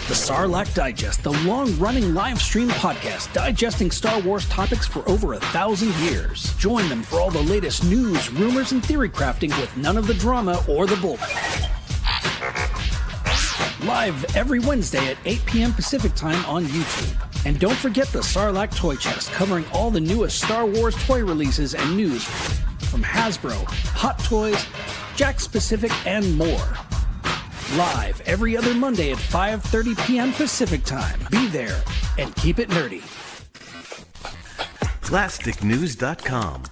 The Sarlacc Digest, the long-running live-stream podcast digesting Star Wars topics for over 1,000 years. Join them for all the latest news, rumors, and theory crafting with none of the drama or the bull. Live every Wednesday at 8 p.m. Pacific Time on YouTube. And don't forget the Sarlacc Toy Chest, covering all the newest Star Wars toy releases and news from Hasbro, Hot Toys, Jakks Pacific, and more. Live every other Monday at 5:30 p.m. Pacific Time. Be there and keep it nerdy. PlasticNews.com.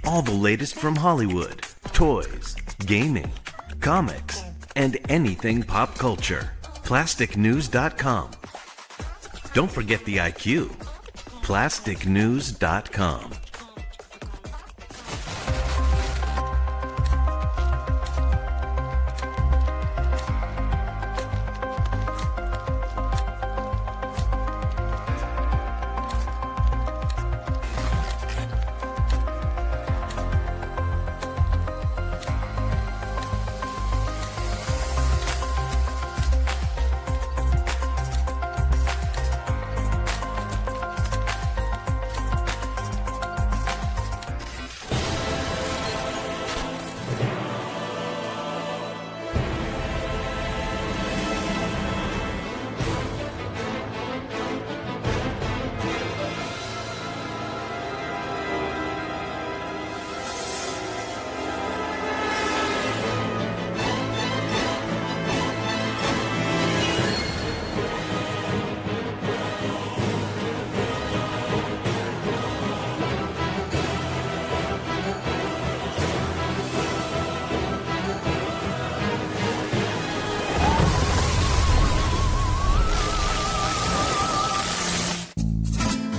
All the latest from Hollywood, toys, gaming, comics, and anything pop culture. PlasticNews.com. Don't forget the IQ. PlasticNews.com.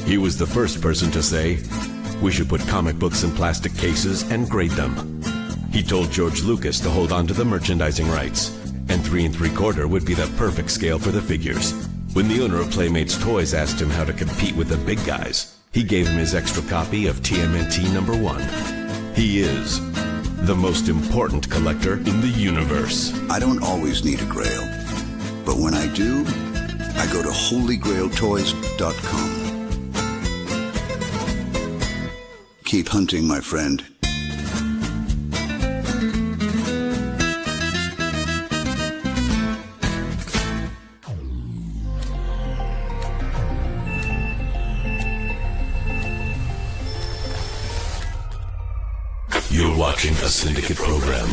He was the first person to say, we should put comic books in plastic cases and grade them. He told George Lucas to hold on to the merchandising rights, and 3 3/4 would be the perfect scale for the figures. When the owner of Playmates Toys asked him how to compete with the big guys, he gave him his extra copy of TMNT #1. He is the most important collector in the universe. I don't always need a grail, but when I do, I go to holygrailtoys.com. Keep hunting, my friend. You're watching a Syndicate program.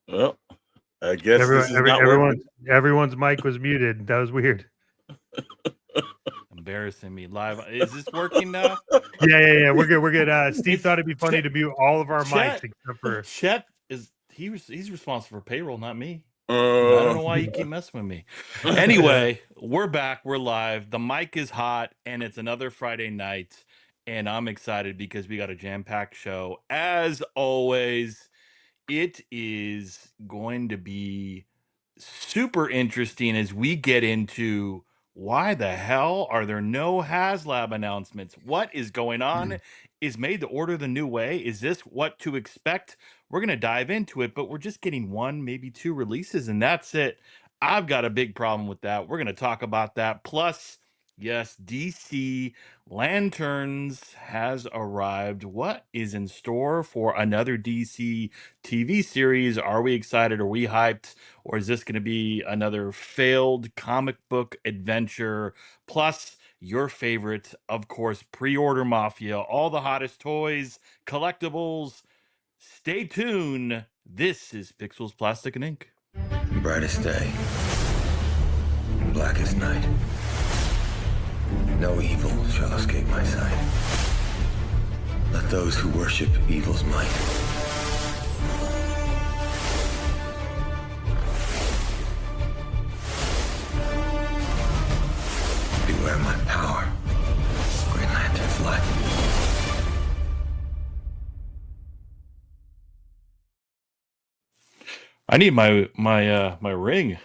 Well, I guess everyone's mic was muted. That was weird. Embarrassing me live. Is this working now? Yeah. We're good. Steve thought it'd be funny to mute all of our mics except for Chet. He's responsible for payroll, not me. I don't know why you keep messing with me. Anyway, we're back. We're live. The mic is hot, and it's another Friday night, and I'm excited because we got a jam-packed show. As always, it is going to be super interesting as we get into why the hell are there no HasLab announcements? What is going on? Is Made to Order the new way? Is this what to expect? We're going to dive into it, but we're just getting 1, maybe 2 releases, and that's it. I've got a big problem with that. We're going to talk about that. Plus, yes, DC Lanterns has arrived. What is in store for another DC TV series? Are we excited? Are we hyped? Or is this going to be another failed comic book adventure? Plus, your favorite, of course, pre-order Mafia, all the hottest toys, collectibles. Stay tuned. This is Pixels, Plastic, and Ink. Brightest day, blackest night. No evil shall escape my sight. Let those who worship evil's might beware. wear my power. Green Lantern blood. I need my ring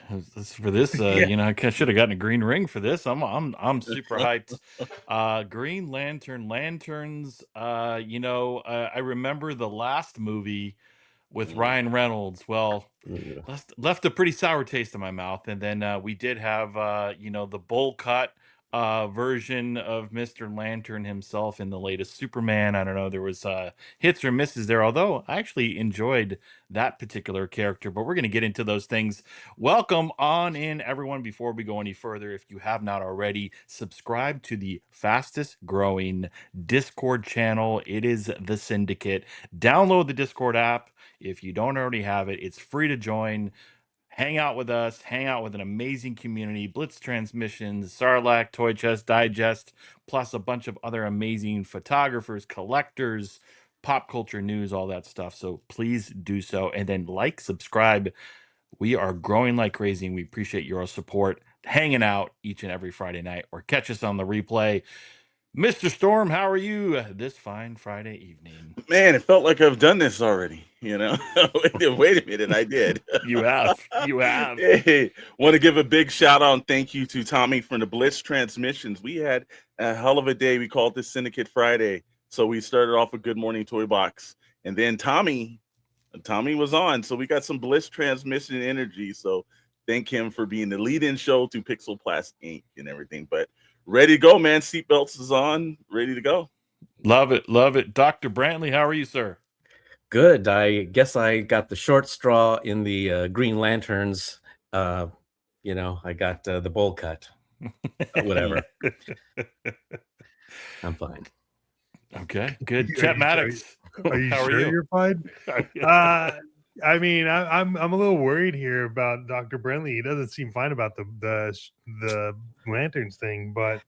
for this. You know, I should have gotten a green ring for this. I'm super hyped. Green Lantern lanterns. You know, I remember the last movie with Ryan Reynolds. Well, left a pretty sour taste in my mouth. And then we did have you know, the bowl cut version of Mr. Lantern himself in the latest Superman. I don't know, there was hits or misses there, although I actually enjoyed that particular character, but we're going to get into those things. Welcome on in, everyone. Before we go any further, if you have not already, subscribe to the fastest growing Discord channel. It is the Syndicate. Download the Discord app. If you don't already have it, it's free to join. Hang out with us, hang out with an amazing community, Blitz Transmissions, Sarlacc, Toy Chest Digest, plus a bunch of other amazing photographers, collectors, pop culture news, all that stuff. So please do so. And then like, subscribe. We are growing like crazy, and we appreciate your support, hanging out each and every Friday night, or catch us on the replay. Mr. Storm, how are you this fine Friday evening? Man, it felt like I've done this already, you know. Wait a minute, I did. You have. Hey, want to give a big shout out and thank you to Tommy from the Blitz Transmissions. We had a hell of a day. We called this Syndicate Friday. So we started off with Good Morning Toy Box. And then Tommy was on. So we got some Blitz Transmission energy. So thank him for being the lead-in show to Pixel Plastic Inc. and everything. But ready to go, man. Seatbelts is on. Ready to go. Love it. Love it. Dr. Brantley, how are you, sir? Good. I guess I got the short straw in the Green Lanterns. You know, I got the bowl cut. Whatever. I'm fine. Okay, good. Chet Maddox, Are you how sure are you? you're fine? I mean, I'm a little worried here about Dr. Brentley. He doesn't seem fine about the lanterns thing, but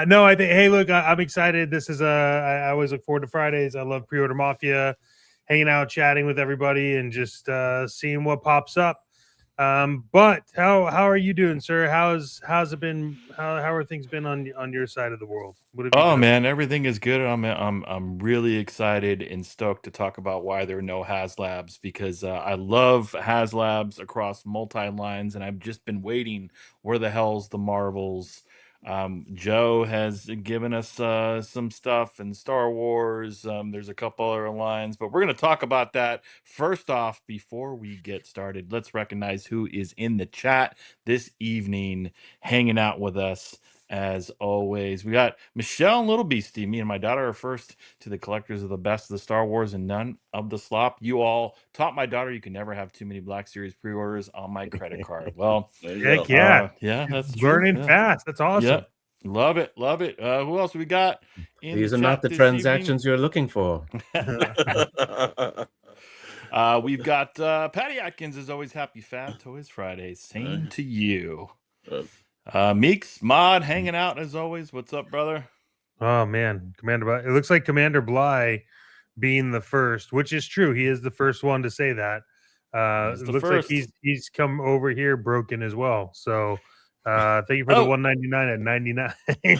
no, I think. Hey, look, I'm excited. This is I always look forward to Fridays. I love Pre-Order Mafia, hanging out, chatting with everybody, and just seeing what pops up. But how are you doing, sir? How's it been? How are things been on your side of the world? What have you Oh done? man, everything is good. I'm really excited and stoked to talk about why there are no HasLabs, because I love HasLabs across multi lines, and I've just been waiting. Where the hell's the Marvels? Joe has given us some stuff in Star Wars. There's a couple other lines, but we're going to talk about that. First off, before we get started, let's recognize who is in the chat this evening, hanging out with us. As always, we got Michelle and Little Beastie. Me and my daughter are first to the collectors of the best of the Star Wars and none of the slop. You all taught my daughter you can never have too many Black Series pre-orders on my credit card. Well, Heck yeah, yeah, that's true. learning Yeah. fast. That's awesome. Yeah, love it, love it. Who else we got? These are not the transactions you're looking for. We've got Patty Atkins, as always. Happy Fat Toys Friday. Same to you. Meeks Mod hanging out as always. What's up, brother? Oh man, Commander Bly. It looks like Commander Bly being the first, which is true. He is the first one to say that. It looks like he's come over here broken as well. So thank you for the 199 at 99.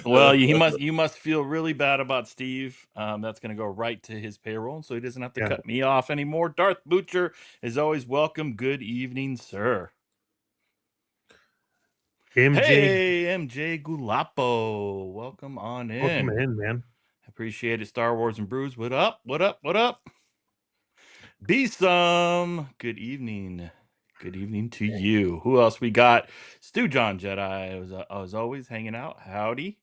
Well, you must feel really bad about Steve. That's going to go right to his payroll, so he doesn't have to cut me off anymore. Darth Butcher is always welcome. Good evening, sir. MJ Gulapo, welcome on in. Welcome in, man. Appreciate it. Star Wars and Brews. What up? What up? What up? Be some. Good evening. Good evening to you. Who else we got? Stu John Jedi. I was always hanging out. Howdy.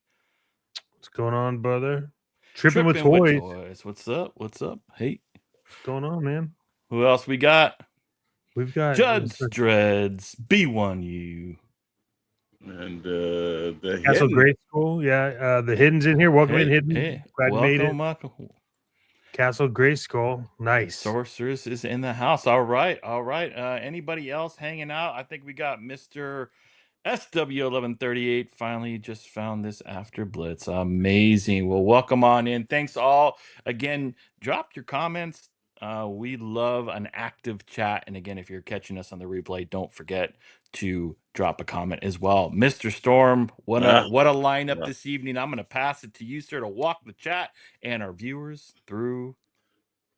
What's going on, brother? Tripping with toys. What's up? What's up? Hey. What's going on, man? Who else we got? We've got Judd's Dreads. B1U. And the Castle Hidden. Grade School. Yeah. The Hidden's in here. Welcome in, Hidden. Glad you made it. Welcome. Castle Grayskull. Nice. Sorceress is in the house. All right. Anybody else hanging out? I think we got Mr. SW1138. Finally just found this after Blitz. Amazing. Well, welcome on in. Thanks all. Again, drop your comments. We love an active chat. And again, if you're catching us on the replay, don't forget to drop a comment as well. Mr. Storm, what a lineup this evening. I'm going to pass it to you, sir, to walk the chat and our viewers through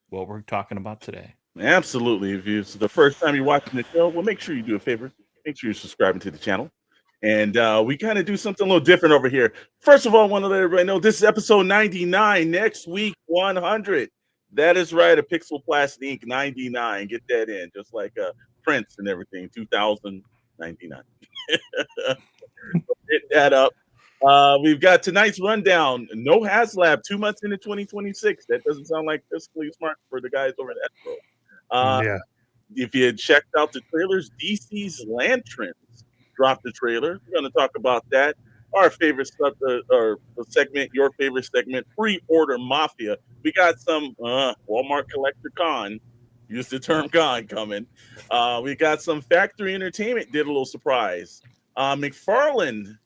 what we're talking about today. Absolutely. If it's the first time you're watching the show, well, make sure you do a favor. Make sure you're subscribing to the channel. And we kind of do something a little different over here. First of all, I want to let everybody know this is episode 99. Next week, 100. That is right. A Pixel Plastic Inc. 99. Get that in. Just like Prince and everything. 2099. Hit that up. We've got tonight's rundown. No HasLab 2 months into 2026. That doesn't sound like fiscally smart for the guys over at Hasbro. Yeah. If you had checked out the trailers, DC's Lanterns dropped the trailer. We're going to talk about that. Our favorite stuff, or the segment, your favorite segment, pre-order mafia. We got some Walmart collector con. Use the term con coming. We got some factory entertainment. Did a little surprise. McFarlane.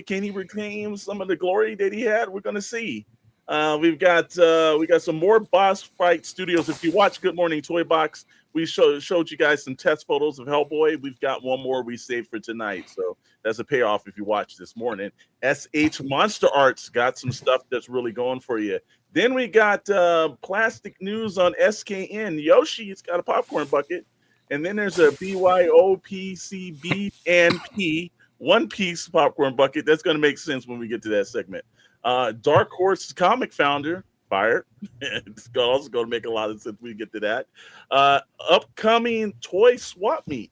Can he reclaim some of the glory that he had? We're gonna see. We got some more Boss Fight Studios. If you watch Good Morning Toy Box, we showed you guys some test photos of Hellboy. We've got one more we saved for tonight, so that's a payoff if you watch this morning. SH Monster Arts got some stuff that's really going for you. Then we got plastic news on SKN. Yoshi's got a popcorn bucket, and then there's a BYOPCB and P. One Piece popcorn bucket. That's going to make sense when we get to that segment. Dark Horse comic founder fired. It's also going to make a lot of sense when we get to that. Upcoming toy swap meet.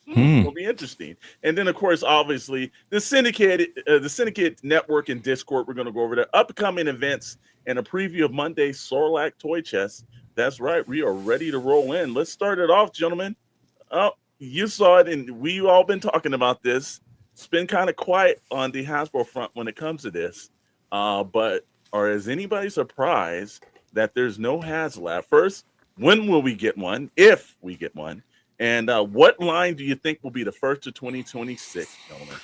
Will be interesting. And then, of course, obviously, the Syndicate Network and Discord. We're going to go over the upcoming events and a preview of Monday's Sarlacc Toy Chest. That's right. We are ready to roll in. Let's start it off, gentlemen. Oh, you saw it, and we've all been talking about this. It's been kind of quiet on the Hasbro front when it comes to this. But is anybody surprised that there's no HasLab? First, when will we get one, if we get one? And what line do you think will be the first of 2026, gentlemen?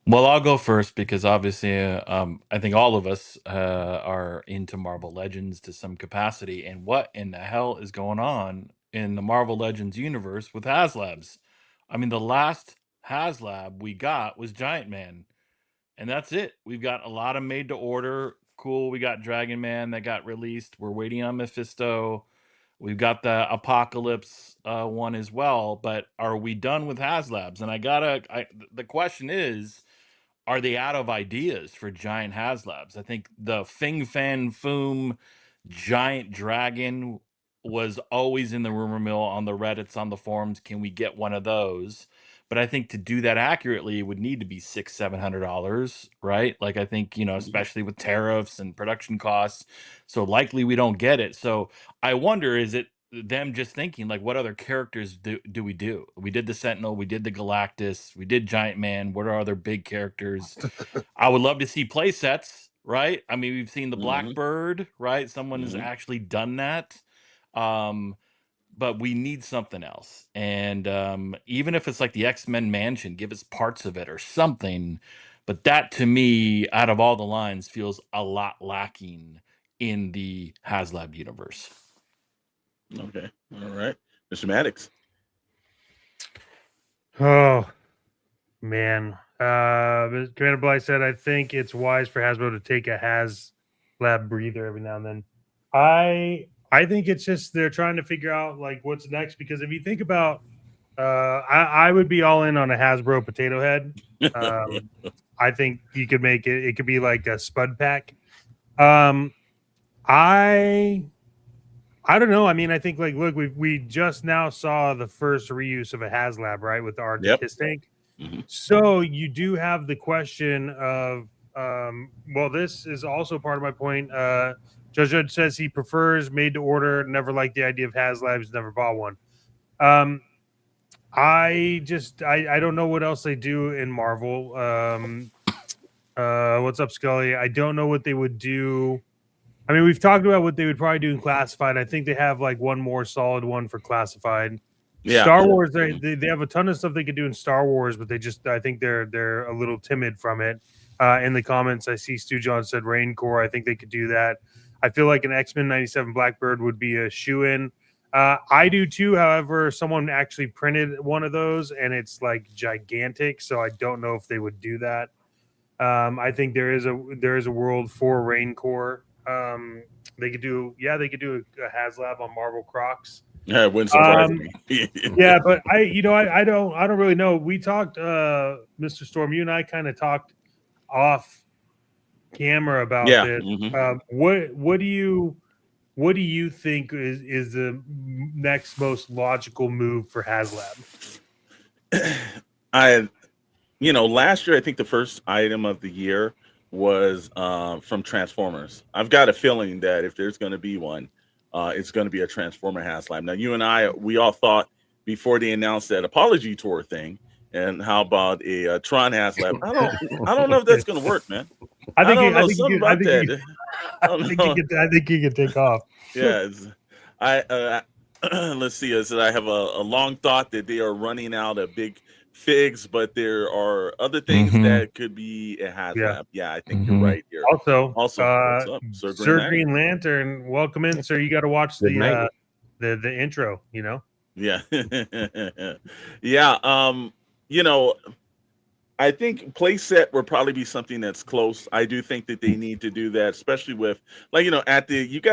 Well, I'll go first because obviously I think all of us are into Marvel Legends to some capacity. And what in the hell is going on in the Marvel Legends universe with HasLabs? I mean, the last HasLab we got was Giant Man, and that's it. We've got a lot of made to order. Cool. We got Dragon Man that got released. We're waiting on Mephisto. We've got the Apocalypse one as well. But are we done with HasLabs? And the question is, are they out of ideas for giant HasLabs? I think the Fing Fan Foom giant dragon was always in the rumor mill on the Reddits, on the forums. Can we get one of those? But I think to do that accurately, it would need to be $600-700, right? Like, I think, especially with tariffs and production costs. So likely we don't get it. So I wonder, is it them just thinking, like, what other characters do we do? We did the Sentinel, we did the Galactus, we did Giant Man. What are other big characters? I would love to see play sets, right? I mean, we've seen the Blackbird, right? Someone has actually done that. But we need something else. And even if it's like the X-Men Mansion, give us parts of it or something. But that, to me, out of all the lines, feels a lot lacking in the HasLab universe. Okay. All right. Mr. Maddox. Oh, man. Commander Blythe said, I think it's wise for Hasbro to take a HasLab breather every now and then. I think it's just they're trying to figure out like what's next, because if you think about I would be all in on a Hasbro potato head. I think you could make it could be like a Spud Pack. I don't know. I mean, I think like look, we just now saw the first reuse of a HasLab, right, with the Arctic Kiss tank. So you do have the question of well, this is also part of my point. Judge says he prefers made to order, never liked the idea of HasLabs, never bought one. I don't know what else they do in Marvel. What's up, Scully? I don't know what they would do. I mean, we've talked about what they would probably do in Classified. I think they have like one more solid one for Classified. Yeah. Star Wars, they have a ton of stuff they could do in Star Wars, but I think they're a little timid from it. In the comments, I see Stu John said Rain Corps. I think they could do that. I feel like an X-Men 97 Blackbird would be a shoe-in. I do too. However, someone actually printed one of those, and it's like gigantic. So I don't know if they would do that. I think there is a world for Raincore. They could do a HasLab on Marvel Crocs. Yeah, it wouldn't surprise me. Yeah, but I don't really know. We talked, Mr. Storm. You and I kind of talked off camera about this. What do you think is the next most logical move for HasLab? Last year I think the first item of the year was from Transformers. I've got a feeling that if there's going to be one, it's going to be a Transformer HasLab. Now, you and I, we all thought before they announced that Apology Tour thing, and how about a Tron HasLab? I don't know if that's going to work, man. I think he could take off. Yeah, let's see. I have a long thought that they are running out of big figs, but there are other things that could be a HasLab. Yeah, I think you're right here. Also, what's up, Sir Green Lantern, welcome in, sir. You got to watch the intro. Yeah, yeah. I think playset would probably be something that's close. I do think that they need to do that, especially with you got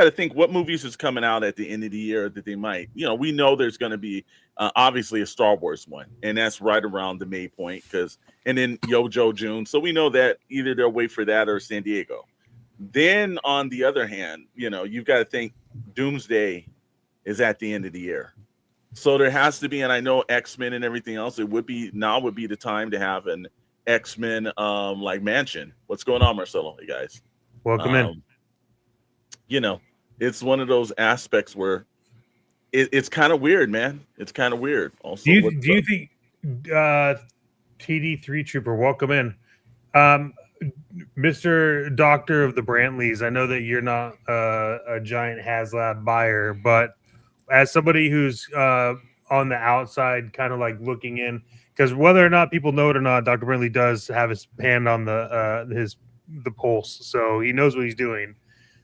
to think what movies is coming out at the end of the year that they might. We know there's going to be obviously a Star Wars one, and that's right around the May point and then Yojo June. So we know that either they'll wait for that or San Diego. Then on the other hand, you've got to think Doomsday is at the end of the year. So there has to be, and I know X-Men and everything else, would be the time to have an X-Men mansion. What's going on, Marcelo? Hey guys. Welcome in. It's one of those aspects where it's kind of weird, man. It's kind of weird. Also, do you think TD3 Trooper, welcome in. Mr. Doctor of the Brantleys, I know that you're not a giant HasLab buyer, but as somebody who's on the outside, kind of like looking in, because whether or not people know it or not, Dr. Brantley does have his hand on the pulse, so he knows what he's doing.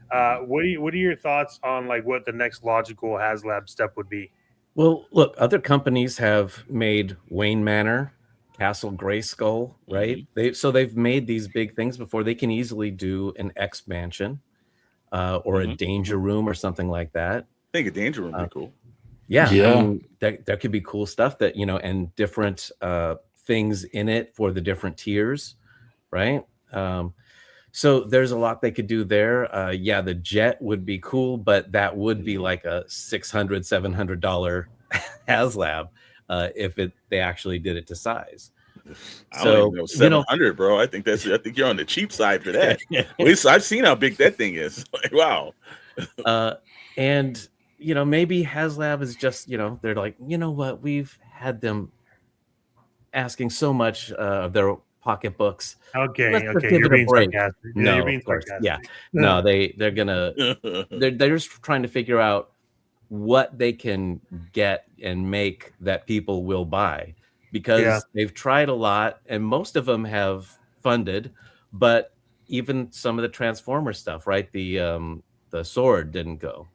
What are your thoughts on what the next logical HasLab step would be? Well, look, other companies have made Wayne Manor, Castle Grayskull, right? They've made these big things before. They can easily do an X Mansion or a Danger Room or something like that. I think a Danger Room would be cool. Yeah. I mean, that could be cool stuff that, and different things in it for the different tiers, right? So there's a lot they could do there. The jet would be cool, but that would be like a $600-$700 HasLab if they actually did it to size. I don't even know 700, bro. I think you're on the cheap side for that. At least I've seen how big that thing is. Wow. And maybe HasLab is just, they're like, you know what? We've had them asking so much of their pocketbooks. Okay. You're being sarcastic. No, you're being sarcastic. Yeah. No, they're gonna they're just trying to figure out what they can get and make that people will buy, because they've tried a lot and most of them have funded, but even some of the Transformer stuff, right? The sword didn't go.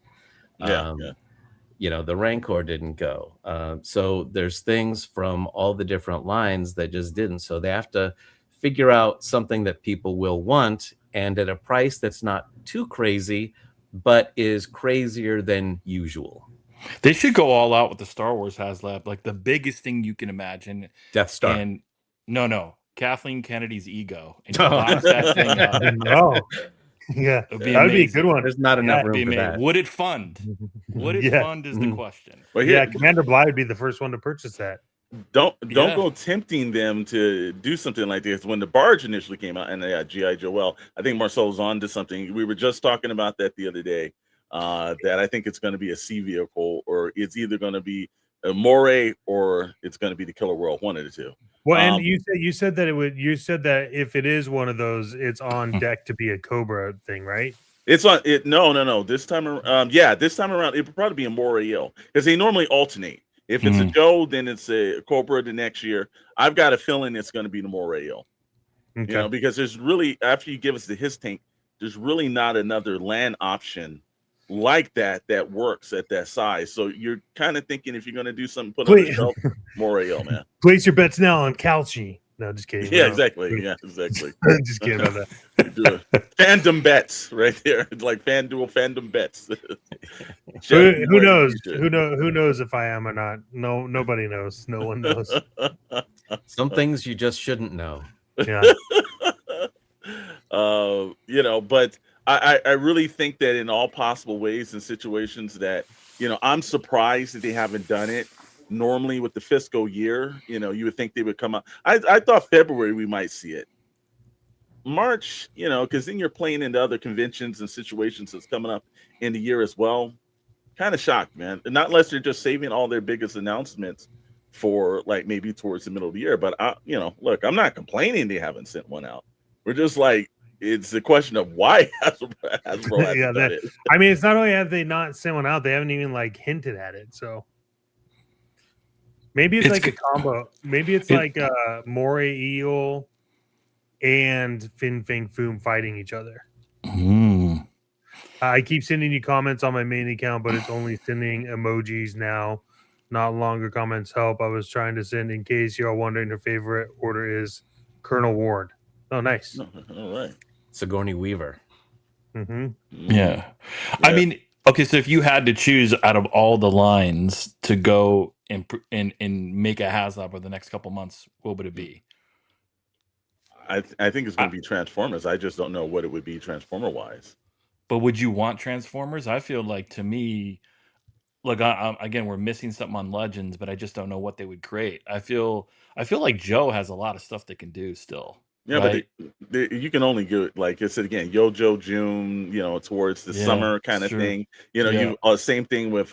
The Rancor didn't go. So there's things from all the different lines that just didn't. So they have to figure out something that people will want and at a price that's not too crazy, but is crazier than usual. They should go all out with the Star Wars HasLab, like the biggest thing you can imagine. Death Star. And no, Kathleen Kennedy's ego. And you box that thing up. No. Yeah, that would be a good one. There's not enough room for that. Would it fund? Would it fund is the question. Well, Commander Bly would be the first one to purchase that. Don't go tempting them to do something like this. When the barge initially came out, and G.I. Joel, I think Marcel's on to something. We were just talking about that the other day. That I think it's going to be a sea vehicle, or it's either going to be a Moray or it's going to be the Killer World, one of the two. Well, and you said that it would. You said that if it is one of those, it's on deck to be a Cobra thing, right? It's on it. No. This time around, this time around, it would probably be a Moray because they normally alternate. If it's a Joe, then it's a Cobra the next year. I've got a feeling it's going to be the Moray. Okay. Because there's really, after you give us the his tank, there's really not another land option like that works at that size. So you're kind of thinking if you're going to do something, put on the shelf, Moreo, man. Place your bets now on Calci. No, just kidding. Yeah, exactly. Yeah, exactly. Just kidding about that. Do it. Fandom bets right there, like FanDuel fandom bets. Who knows? Who knows if I am or not? No, nobody knows. No one knows. Some things you just shouldn't know. Yeah. You know, but I really think that in all possible ways and situations that, you know, I'm surprised that they haven't done it. Normally with the fiscal year, you know, you would think they would come out. I thought February we might see it. March, you know, because then you're playing into other conventions and situations that's coming up in the year as well. Kind of shocked, man. Not unless they're just saving all their biggest announcements for like maybe towards the middle of the year. But you know, look, I'm not complaining they haven't sent one out. We're just like, it's a question of why Hasbro hasn't done it. I mean, it's not only have they not sent one out, they haven't even like hinted at it. So maybe it's like a combo. Maybe it's like Moray Eel and Fin Fang Foom fighting each other. I keep sending you comments on my main account, but it's only sending emojis now. Not longer comments help. I was trying to send in case you're wondering her favorite order is Colonel Ward. Oh, nice. All right. Sigourney Weaver. Yeah. I mean, okay, so if you had to choose out of all the lines to go and make a HasLab over the next couple months, what would it be? I think it's going to be Transformers. I just don't know what it would be Transformer-wise. But would you want Transformers? I feel like, to me, look, again, we're missing something on Legends, but I just don't know what they would create. I feel like Joe has a lot of stuff they can do still. Yeah, right? But you can only do it, like I said again, Yojo June, you know, towards the summer kind of thing. You know, you same thing with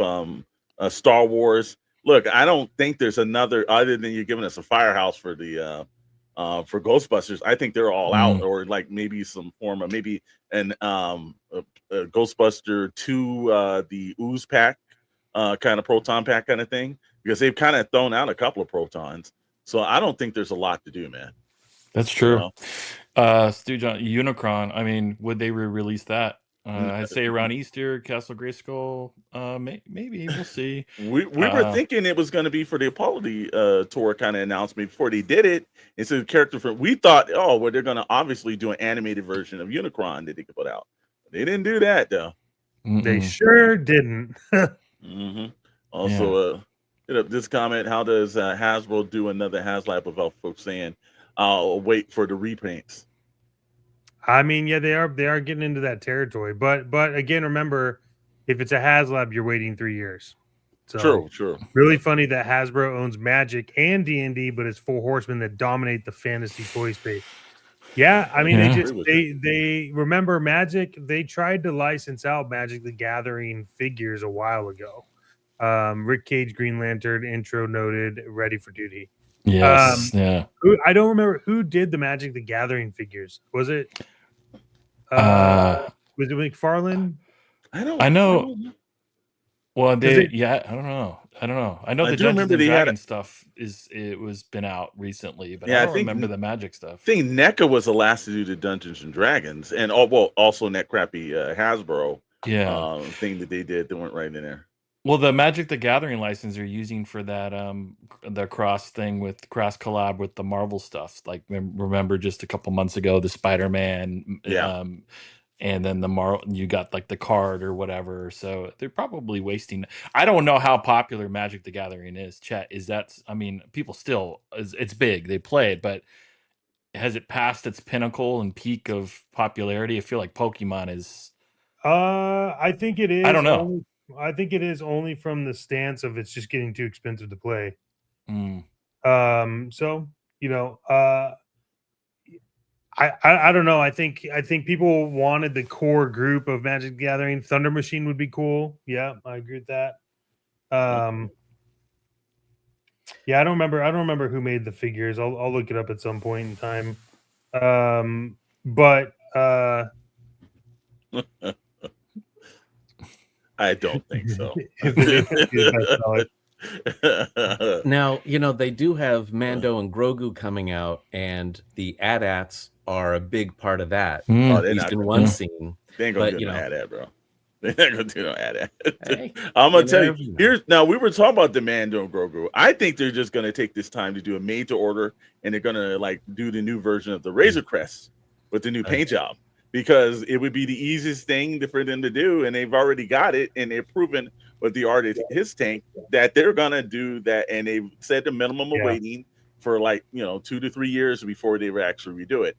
Star Wars. Look, I don't think there's another other than you're giving us a Firehouse for the for Ghostbusters. I think they're all out, or like maybe some form of maybe an a Ghostbuster 2 the Ooze pack kind of proton pack kind of thing, because they've kind of thrown out a couple of protons. So I don't think there's a lot to do, man. That's true. You know? Stu John, Unicron, I mean, would they re-release that? I'd say around Easter, Castle Grayskull, maybe we'll see. We were thinking it was going to be for the Apollo tour kind of announcement before they did it. It's a character from. We thought, oh, well, they're going to obviously do an animated version of Unicron that they could put out. They didn't do that though. They sure didn't. Also, this comment: how does Hasbro do another HasLab without folks saying, "I'll wait for the repaints"? I mean, yeah, they are getting into that territory, but again, remember, if it's a HasLab, you're waiting 3 years. So True. Really funny that Hasbro owns Magic and D&D, but it's Four Horsemen that dominate the fantasy toy space. Yeah, I mean, they remember Magic. They tried to license out Magic the Gathering figures a while ago. Rick Cage, Green Lantern, intro noted, ready for duty. Yes, I don't remember who did the Magic the Gathering figures. Was it? Was it McFarlane? I know. Well, I don't know. I know the Dungeons and Dragons stuff was been out recently, but I don't remember the Magic stuff. I think NECA was the last to do the Dungeons and Dragons, and also that crappy Hasbro thing that they did that went right in there. Well, the Magic the Gathering license they're using for that the cross collab with the Marvel stuff. Like, remember just a couple months ago, the Spider-Man, and then you got like the card or whatever. So they're probably wasting. I don't know how popular Magic the Gathering is. Chet, I mean, people still, it's big. They play it, but has it passed its pinnacle and peak of popularity? I feel like Pokemon is. I think it is. I don't know. I think it is only from the stance of it's just getting too expensive to play. So, you know, I don't know. I think people wanted the core group of Magic the Gathering. Thunder Machine would be cool. Yeah, I agree with that. Yeah, I don't remember who made the figures. I'll look it up at some point in time. But I don't think so. Now, you know, they do have Mando and Grogu coming out, and the AT-ATs are a big part of that. At least in one scene. They ain't gonna get an AT-AT, bro. They're not gonna do no AT-AT. Hey, I'm gonna tell you. never know. Here's now we were talking about the Mando and Grogu. I think they're just gonna take this time to do a made to order, and they're gonna like do the new version of the Razor Crest with the new paint job, because it would be the easiest thing for them to do, and they've already got it, and they've proven with the art of his tank that they're gonna do that, and they've said the minimum of waiting for like 2 to 3 years before they would actually redo it.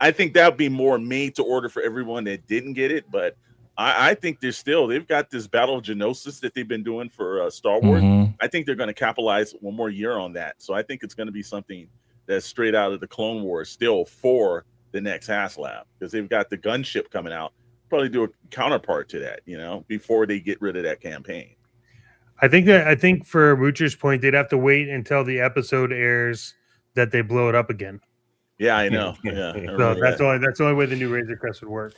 I think that would be more made to order for everyone that didn't get it, but I think they've got this Battle of Geonosis that they've been doing for Star Wars. I think they're going to capitalize one more year on that. So I think it's going to be something that's straight out of the Clone Wars still for the next HasLab, because they've got the gunship coming out. Probably do a counterpart to that, before they get rid of that campaign. I think for Moocher's point, they'd have to wait until the episode airs that they blow it up again. Yeah, I know. Yeah, so that's the only way the new Razor Crest would work.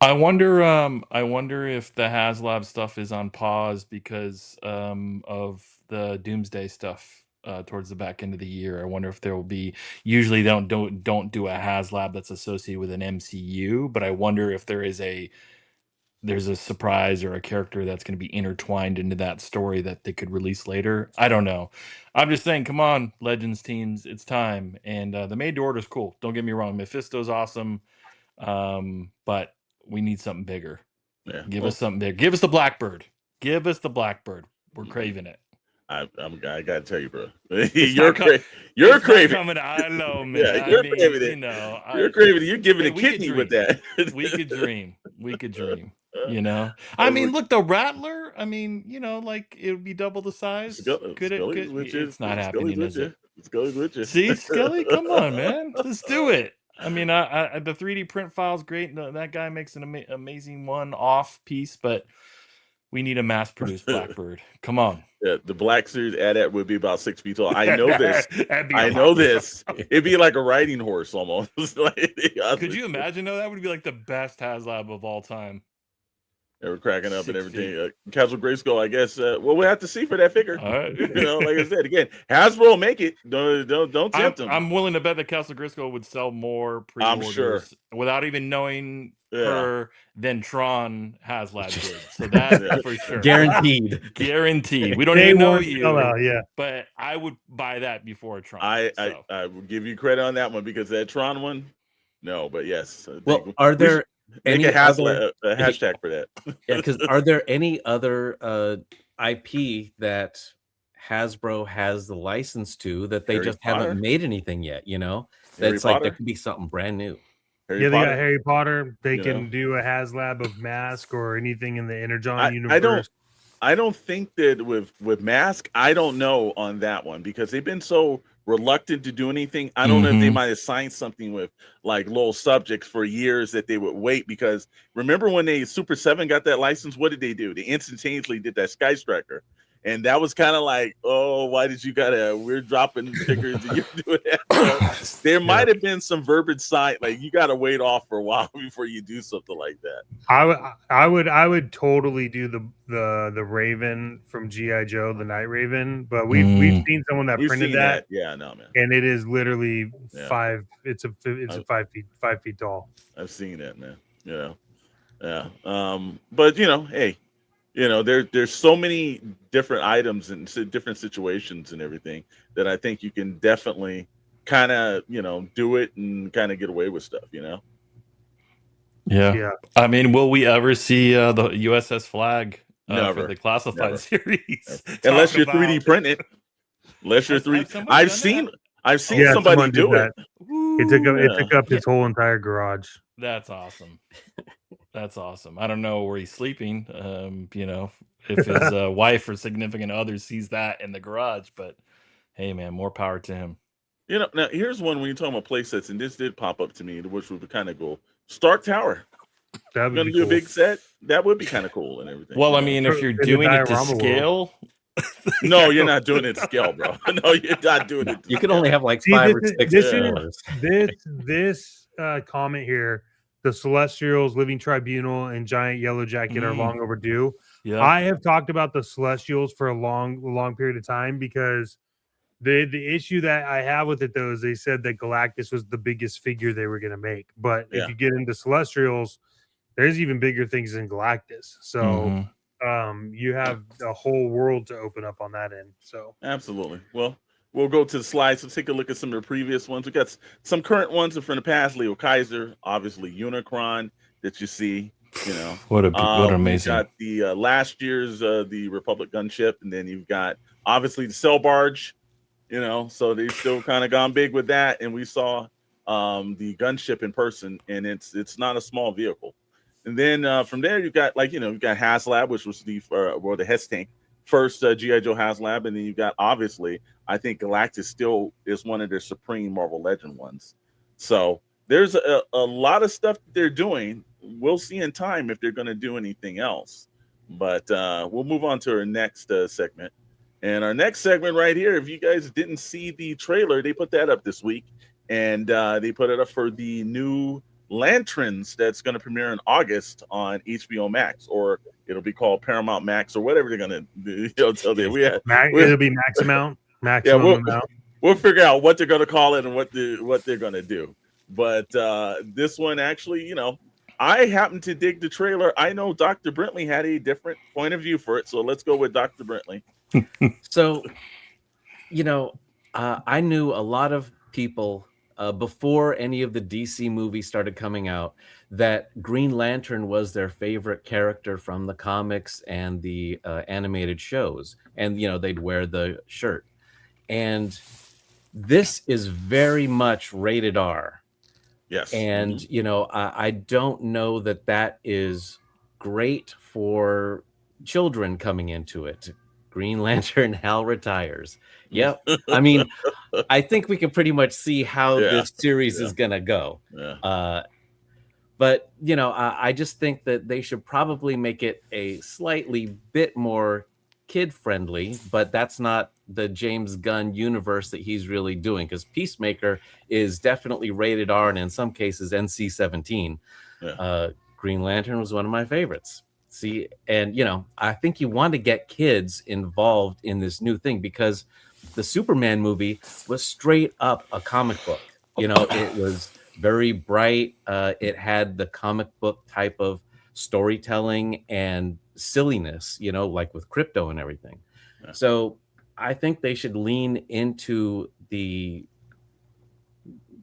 I wonder if the HasLab stuff is on pause because of the Doomsday stuff towards the back end of the year. I wonder if there will be. Usually, they don't do a HasLab that's associated with an MCU, but I wonder if there's a surprise or a character that's going to be intertwined into that story that they could release later. I don't know. I'm just saying, come on, Legends teams, it's time. And the made to order is cool. Don't get me wrong, Mephisto's awesome, but we need something bigger. Yeah. Give us something big. Give us the Blackbird. Give us the Blackbird. We're craving it. I gotta tell you, bro. You're craving. Coming, I know, man. Yeah, you're craving it. You're craving it. You're giving a kidney with that. We could dream. We could dream. I mean, look, the Rattler. I mean, like it would be double the size. It's not happening, is it? Scully's with you. See, Scully, come on, man, let's do it. I mean, the 3D print file is great. That guy makes an amazing one-off piece, but we need a mass-produced Blackbird. Come on. Yeah, the Black Series AT-AT would be about 6 feet tall. I know this. I know this. It'd be like a riding horse almost. Could you imagine though? That would be like the best HasLab of all time. They were cracking up and everything. Castle Grayskull, I guess. Well, we'll have to see for that figure. All right. Like I said again, Hasbro will make it. Don't tempt them. I'm willing to bet that Castle Grayskull would sell more pre-orders I'm sure. without even knowing her than Tron HasLab did. So that's for sure. Guaranteed. We don't even know you. But I would buy that before Tron. I will give you credit on that one, because that Tron one, no, but yes. Well, are there make a hashtag for that? Yeah, because are there any other IP that Hasbro has the license to that they just haven't made anything yet? That's like there could be something brand new. They got Harry Potter. They can do a HasLab of Mask or anything in the Energon universe. I don't think that with Mask, I don't know on that one, because they've been so reluctant to do anything. I don't know if they might have signed something with like little subjects for years that they would wait, because remember when they Super 7 got that license, what did they do? They instantaneously did that Sky Striker. And that was kind of like, oh, why did you we're dropping figures and you're doing that? So there might have been some verbiage signed, like you got to wait off for a while before you do something like that. I would totally do the Raven from G.I. Joe, the Night Raven, but we've seen someone that printed that. Yeah, no, man. And it is literally 5 feet tall. I've seen that, man. Yeah. But hey. There's so many different items and different situations and everything that I think you can definitely kind of, do it and kind of get away with stuff, Yeah. I mean, will we ever see the USS Flag for the classified series? Unless you're 3D printing it. Unless you're 3D. I've seen somebody do it. It took up his whole entire garage. That's awesome. That's awesome. I don't know where he's sleeping. If his wife or significant other sees that in the garage, but hey, man, more power to him. Now here's one when you're talking about play sets, and this did pop up to me, which would be kind of cool. Stark Tower. That would be cool. A big set. That would be kind of cool and everything. Well, I mean, if you're doing it to scale. No, you're not doing it to scale, bro. No, you're not doing it. You can only have like 5 or 6. This comment here. The Celestials, Living Tribunal, and Giant Yellow Jacket are long overdue. Yeah. I have talked about the Celestials for a long period of time, because the issue that I have with it, though, is they said that Galactus was the biggest figure they were going to make. But if you get into Celestials, there's even bigger things than Galactus. So you have a whole world to open up on that end. So absolutely. Well, we'll go to the slides. Let's take a look at some of the previous ones. We got some current ones from the past. Leo Kaiser, obviously Unicron that you see. You know, what amazing. We got the last year's the Republic gunship, and then you've got obviously the Cell Barge. You know, so they've still kind of gone big with that, and we saw the gunship in person, and it's not a small vehicle. And then from there, you've got you've got HasLab, which was the Hess Tank first G.I. Joe HasLab, and then you've got obviously I think Galactus still is one of their supreme Marvel Legend ones. So there's a lot of stuff that they're doing. We'll see in time if they're going to do anything else. But we'll move on to our next segment. And our next segment right here, if you guys didn't see the trailer, they put that up this week. And they put it up for the new Lanterns that's going to premiere in August on HBO Max, or it'll be called Paramount Max, or whatever they're going to do. It'll be Max amount. Maximum amount. We'll figure out what they're going to call it and what they're going to do. But this one actually, I happen to dig the trailer. I know Dr. Brentley had a different point of view for it, so let's go with Dr. Brentley. So, I knew a lot of people before any of the DC movies started coming out that Green Lantern was their favorite character from the comics and the animated shows. And, they'd wear the shirt. And this is very much rated R. Yes. And, I don't know that is great for children coming into it. Green Lantern, Hal retires. Yep. I mean, I think we can pretty much see how this series is going to go. Yeah. But, I just think that they should probably make it a slightly bit more kid-friendly, but that's not the James Gunn universe that he's really doing, because Peacemaker is definitely rated R and in some cases NC-17. Yeah. Green Lantern was one of my favorites. See, and I think you want to get kids involved in this new thing, because the Superman movie was straight up a comic book. It was very bright. It had the comic book type of storytelling and silliness, like with Crypto and everything. Yeah. So I think they should lean into the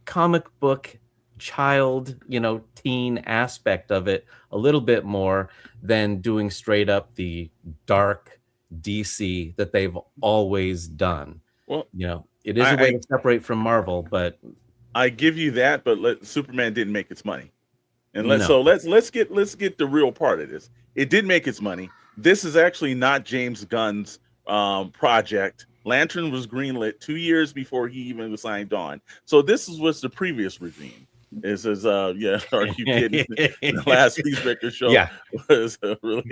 comic book child, teen aspect of it a little bit more than doing straight up the dark DC that they've always done. Well, it is a way to separate from Marvel, but I give you that, but Superman didn't make its money. And let's get the real part of this. It did make its money. This is actually not James Gunn's project. Lantern was greenlit 2 years before he even was signed on. So this was the previous regime. This is are you kidding? The last Peacemaker show was really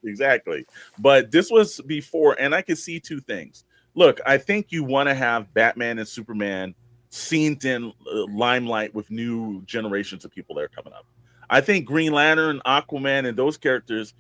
exactly. But this was before, and I could see two things. Look, I think you want to have Batman and Superman seen in limelight with new generations of people that are coming up. I think Green Lantern, Aquaman, and those characters,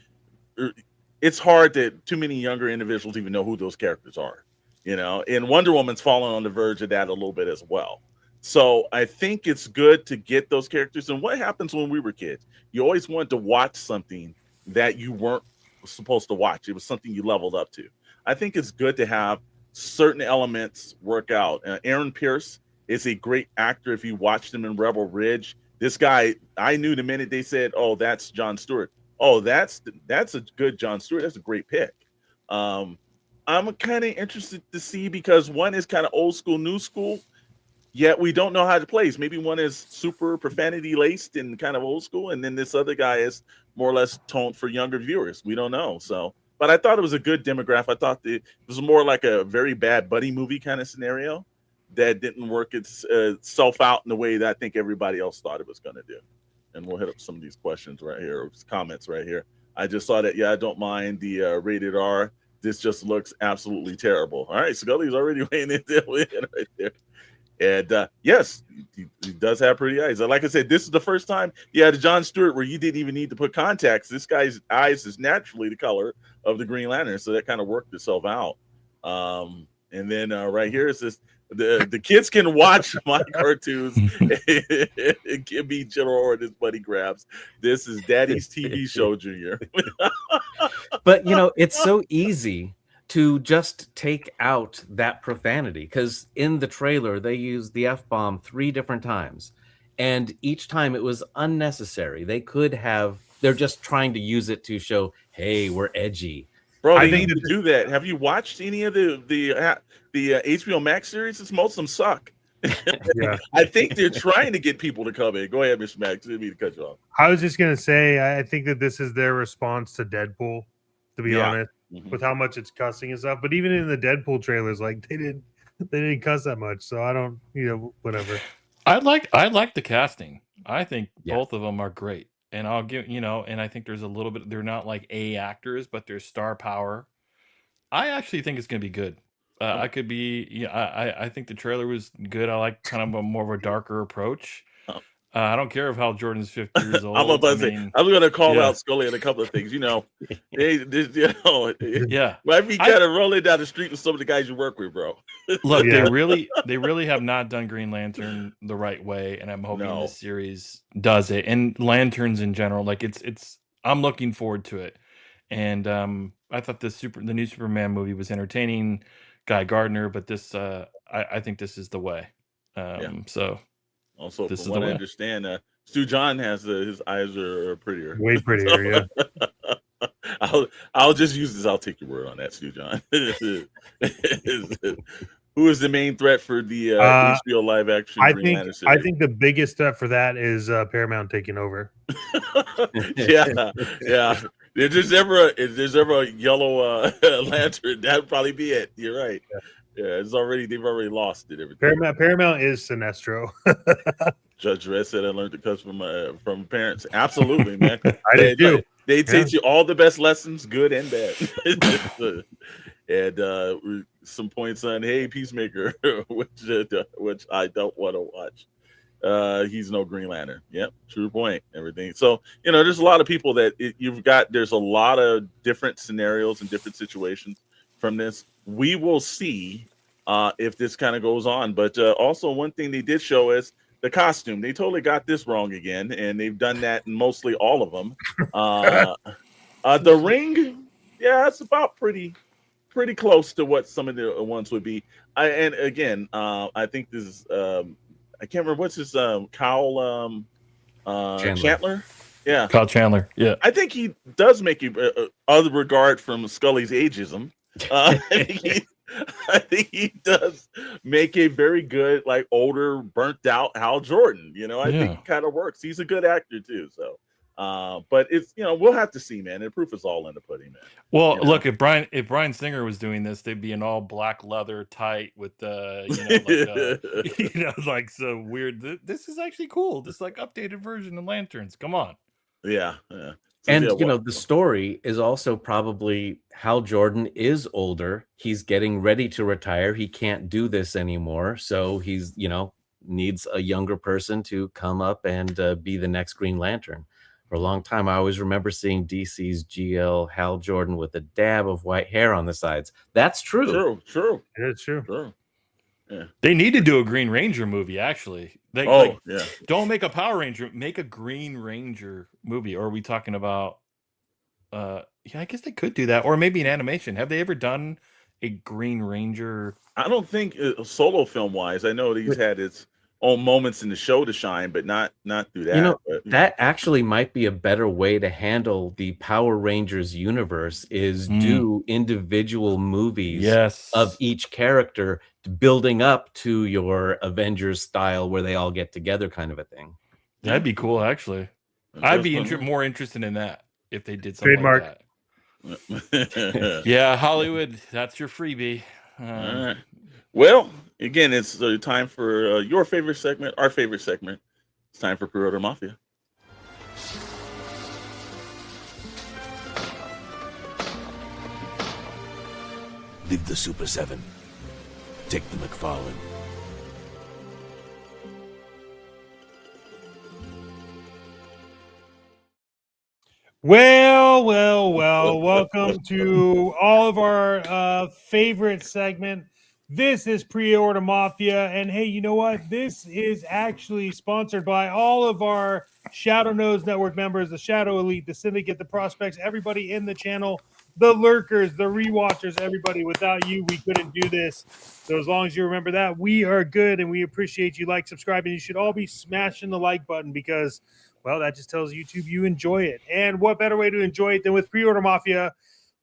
it's hard that too many younger individuals even know who those characters are. And Wonder Woman's fallen on the verge of that a little bit as well. So I think it's good to get those characters. And what happens when we were kids? You always wanted to watch something that you weren't supposed to watch. It was something you leveled up to. I think it's good to have certain elements work out. Aaron Pierce is a great actor. If you watched him in Rebel Ridge, this guy, I knew the minute they said, "Oh, that's Jon Stewart." Oh, that's a good Jon Stewart. That's a great pick. I'm kind of interested to see, because one is kind of old school, new school. Yet we don't know how to place. Maybe one is super profanity laced and kind of old school, and then this other guy is more or less toned for younger viewers. We don't know. So, but I thought it was a good demographic. I thought it was more like a very bad buddy movie kind of scenario that didn't work itself out in the way that I think everybody else thought it was going to do. And we'll hit up some of these questions right here, or comments right here. I just saw that. Yeah, I don't mind the rated R. This just looks absolutely terrible. All right, Scully's already weighing in right there. And yes, he does have pretty eyes. Like I said, this is the first time you had a Jon Stewart where you didn't even need to put contacts. This guy's eyes is naturally the color of the Green Lantern, so that kind of worked itself out. And then right here is The kids can watch my cartoons and give me General Order's buddy grabs. This is Daddy's TV show, Junior. But it's so easy to just take out that profanity, because in the trailer they used the F-bomb 3 different times, and each time it was unnecessary. They're just trying to use it to show, hey, we're edgy. Bro, they need to do that. Have you watched any of the HBO Max series? Most of them suck. Yeah. I think they're trying to get people to come in. Go ahead, Mr. Max. I didn't mean to cut you off. I was just gonna say, I think that this is their response to Deadpool, to be honest, with how much it's cussing and stuff. But even in the Deadpool trailers, like they didn't cuss that much. So I don't, whatever. I like the casting. I think both of them are great. And I'll give, and I think there's a little bit, they're not like A actors, but there's star power. I actually think it's going to be good. I could be, I think the trailer was good. I like kind of more of a darker approach. I don't care if Hal Jordan's 50 years old. I'm going to call out Scully on a couple of things. Might be kind of rolling down the street with some of the guys you work with, bro. Look, they really have not done Green Lantern the right way, and I'm hoping this series does it. And lanterns in general, like I'm looking forward to it. And I thought the new Superman movie was entertaining, Guy Gardner, but this I think this is the way. So. Also, from what I understand, Stu John has his eyes are prettier. Way prettier, yeah. I'll just use this. I'll take your word on that, Stu John. Who is the main threat for the HBO live action? I think the biggest threat for that is Paramount taking over. yeah. If there's ever a yellow lantern, that'd probably be it. You're right. Yeah, they've already lost it. Everything. Paramount is Sinestro. Judge Red said I learned to cuss from parents. Absolutely, man. I did too. They teach you all the best lessons, good and bad. And some points on Peacemaker, which I don't want to watch. He's no Green Lantern. Yep, true point. Everything. So there's a lot of people that there's a lot of different scenarios and different situations from this. We will see if this kind of goes on. But also one thing they did show is the costume. They totally got this wrong again, and they've done that in mostly all of them. The ring, it's about pretty close to what some of the ones would be. And again, I think this is I can't remember what's his Kyle Chandler. Yeah, Kyle Chandler. Yeah, I think he does make you other regard from Scully's ageism. I think he does make a very good, like, older, burnt out Hal Jordan. I think it kind of works. He's a good actor too. So, but it's we'll have to see, man. The proof is all in the pudding, man. Well, look, if Bryan Singer was doing this, they'd be in all black leather, tight with like so weird. This is actually cool. This like updated version of Lanterns. Come on. Yeah. And the story is also probably Hal Jordan is older. He's getting ready to retire. He can't do this anymore. So he's, needs a younger person to come up and be the next Green Lantern. For a long time, I always remember seeing DC's GL Hal Jordan with a dab of white hair on the sides. That's true. True. Yeah, it's true. Yeah. They need to do a Green Ranger movie, actually. Don't make a Power Ranger, make a Green Ranger movie. Or are we talking about I guess they could do that, or maybe an animation. Have they ever done a Green Ranger? I don't think solo film wise. I know he's had his own moments in the show to shine, but not through that. That actually might be a better way to handle the Power Rangers universe is do individual movies of each character, building up to your Avengers style where they all get together kind of a thing. That'd be cool, actually. I'd be more interested in that if they did something like that. Yeah, Hollywood, that's your freebie. All right. Well, again, it's time for your favorite segment, our favorite segment. It's time for Pre-Order Mafia. Leave the Super 7. Take the McFarlane. Well, welcome to all of our favorite segment, This is Pre-Order Mafia, and hey, you know what? This is actually sponsored by all of our Shadowe Knows Network members, the Shadow Elite, the Syndicate, the Prospects, everybody in the channel, the Lurkers, the Rewatchers, everybody. Without you, we couldn't do this. So as long as you remember that, we are good, and we appreciate you. Like, subscribing. You should all be smashing the like button because, well, that just tells YouTube you enjoy it. And what better way to enjoy it than with Pre-Order Mafia?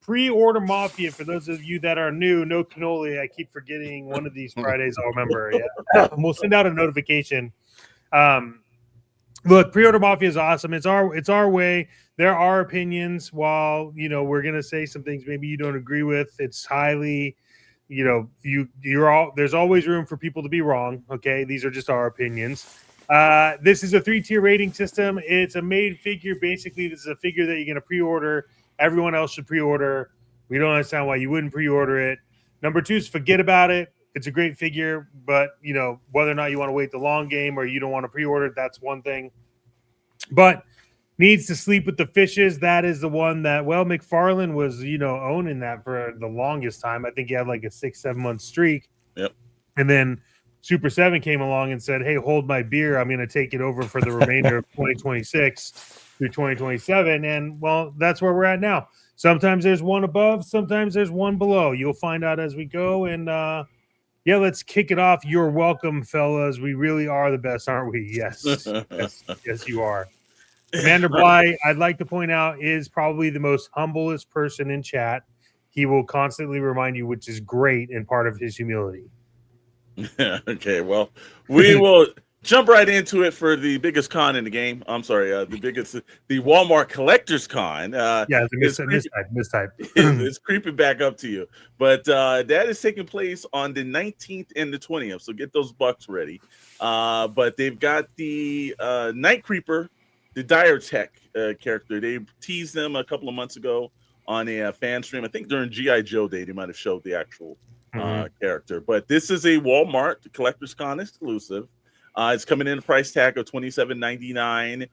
Pre-Order Mafia, for those of you that are new, no cannoli. I keep forgetting one of these Fridays. I'll remember. Yeah, we'll send out a notification. Look, Pre-Order Mafia is awesome. It's our way. There are opinions. While we're gonna say some things maybe you don't agree with. It's highly, you're all. There's always room for people to be wrong. Okay, these are just our opinions. This is a 3-tier rating system. It's a made figure. Basically, this is a figure that you're gonna pre-order. Everyone else should pre-order. We don't understand why you wouldn't pre-order it. Number 2 is forget about it. It's a great figure, but whether or not you want to wait the long game or you don't want to pre-order it, that's one thing. But needs to sleep with the fishes. That is the one that, well, McFarlane was owning that for the longest time. I think he had like a 6-7 month streak. Yep. And then Super 7 came along and said, hey, hold my beer. I'm going to take it over for the remainder of 2026 through 2027. And, well, that's where we're at now. Sometimes there's one above. Sometimes there's one below. You'll find out as we go. And, yeah, let's kick it off. You're welcome, fellas. We really are the best, aren't we? Yes. Yes, you are. Commander Bly, I'd like to point out, is probably the most humblest person in chat. He will constantly remind you, which is great and part of his humility. Okay, well, we will jump right into it for the biggest con in the game. I'm sorry, the Walmart Collectors Con. Yeah, mistype. It's creeping back up to you. But that is taking place on the 19th and the 20th, so get those bucks ready. But they've got the Night Creeper, the Dire Tech character. They teased them a couple of months ago on a fan stream. I think during G.I. Joe Day, they might have showed the actual character. But this is a Walmart Collectors Con exclusive. It's coming in a price tag of $27.99.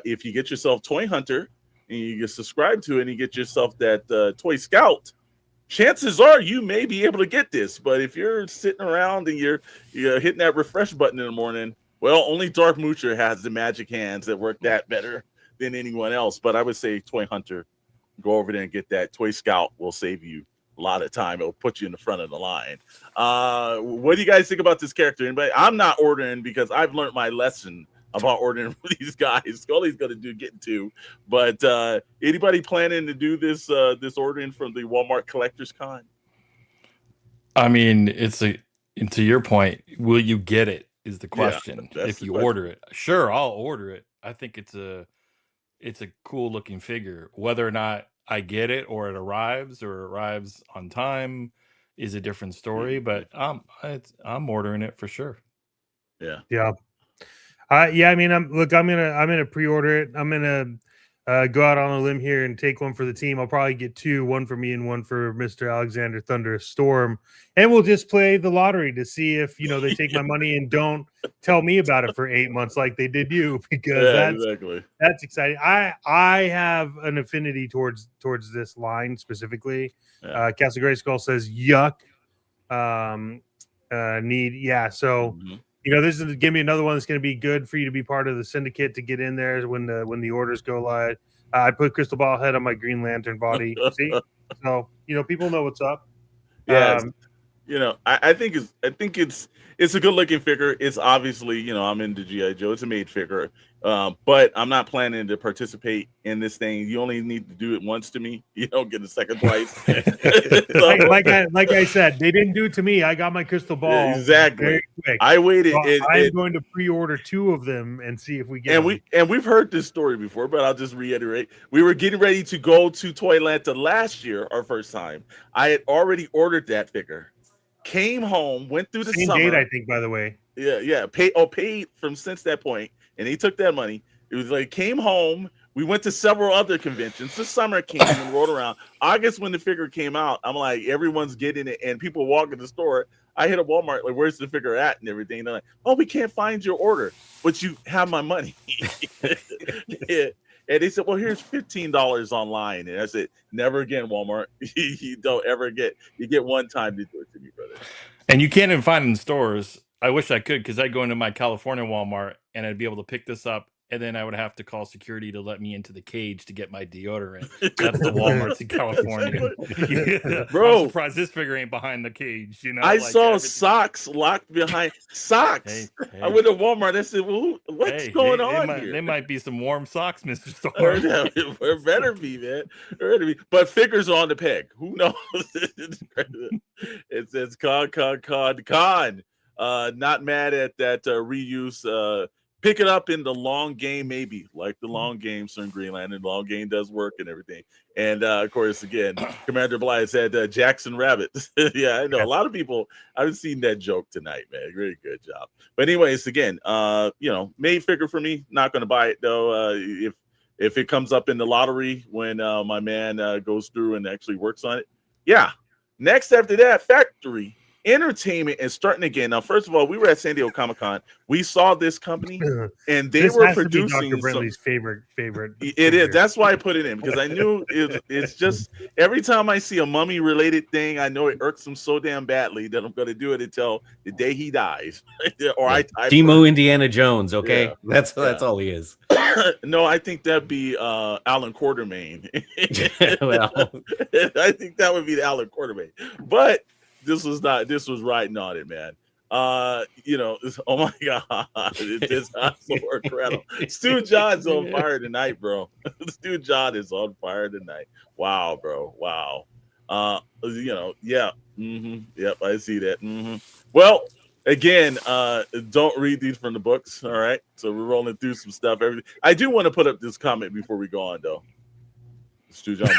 If you get yourself Toy Hunter and you get subscribed to it and you get yourself that Toy Scout, chances are you may be able to get this. But if you're sitting around and you're hitting that refresh button in the morning, well, only Dark Moocher has the magic hands that work that better than anyone else. But I would say Toy Hunter, go over there and get that. Toy Scout will save you a lot of time. It'll put you in the front of the line. What do you guys think about this character? Anybody? I'm not ordering because I've learned my lesson about ordering for these guys. Scully's going to do getting to. But anybody planning to do this this ordering from the Walmart Collectors Con? I mean, to your point, will you get it is the question. Yeah, if you order it, sure, I'll order it. I think it's a cool looking figure. Whether or not I get it or it arrives on time is a different story, but I'm ordering it for sure. Yeah. Yeah. I mean, I'm gonna pre-order it. I'm gonna go out on a limb here and take one for the team. I'll probably get 2, one for me and one for Mr. Alexander Thunderous Storm, and we'll just play the lottery to see if they take my money and don't tell me about it for 8 months like they did you, because that's exciting. I have an affinity towards this line specifically. Yeah. Castle Grayskull says yuck. So. Mm-hmm. This is give me another one that's going to be good for you to be part of the syndicate to get in there when the orders go live. I put Crystal Ball head on my Green Lantern body. See, so people know what's up. Yeah, I think it's a good looking figure. It's obviously I'm into G.I. Joe. It's a made figure, but I'm not planning to participate in this thing. You only need to do it once to me. You don't get a second twice. like I said, they didn't do it to me. I got my crystal ball. Yeah, exactly. Very quick. I waited. So I'm going to pre-order 2 of them and see if we get. We've heard this story before, but I'll just reiterate. We were getting ready to go to Toylanta last year, our first time. I had already ordered that figure. Came home, went through the same summer. date, I think, by the way. Yeah. Paid from since that point, and he took that money. It was like came home. We went to several other conventions. The summer came and rolled around. August, when the figure came out, I'm like, everyone's getting it, and people walk in the store. I hit a Walmart, like, where's the figure at, and everything. They're like, oh, we can't find your order, but you have my money. Yeah. And they said, well, here's $15 online. And I said, never again, Walmart. You don't ever get. You get one time to do it to me, brother. And you can't even find it in stores. I wish I could, because I'd go into my California Walmart and I'd be able to pick this up, and then I would have to call security to let me into the cage to get my deodorant. That's the Walmarts in California. Yeah. Bro. I'm surprised this figure ain't behind the cage. You know, I like saw everything. socks locked behind socks. Hey, I went to Walmart. I said, "Well, what's going on here?" They might be some warm socks, Mr. Storm. There better be, man. There better be. But figures are on the peg. Who knows? It says con. Not mad at that reuse. Pick it up in the long game, maybe. Like the long game, Certain Greenland, and the long game does work and everything. And of course, again, Commander Blythe said Jackson Rabbit. Yeah, I know. A lot of people, I've seen that joke tonight, man. Very good job. But anyways, again, made figure for me. Not going to buy it, though. If it comes up in the lottery when my man goes through and actually works on it. Yeah. Next after that, factory. Entertainment is starting again. Now, first of all, we were at San Diego Comic-Con. We saw this company, and they were producing. Dr. Brentley's favorite. It is. That's why I put it in, because I knew it's just every time I see a mummy-related thing, I know it irks him so damn badly that I'm going to do it until the day he dies. Or Demo Indiana Jones. Okay, yeah. That's all he is. No, I think that'd be Alan Quartermain. Well, I think that would be the Alan Quartermain, but. This was riding on it, man. Oh my God, it's so incredible. Stu John's on fire tonight, bro. Stu John is on fire tonight. Wow, bro. Wow. Yeah. Yep, I see that. Well, again, don't read these from the books. All right. So we're rolling through some stuff. Everything. I do want to put up this comment before we go on, though. Stu John.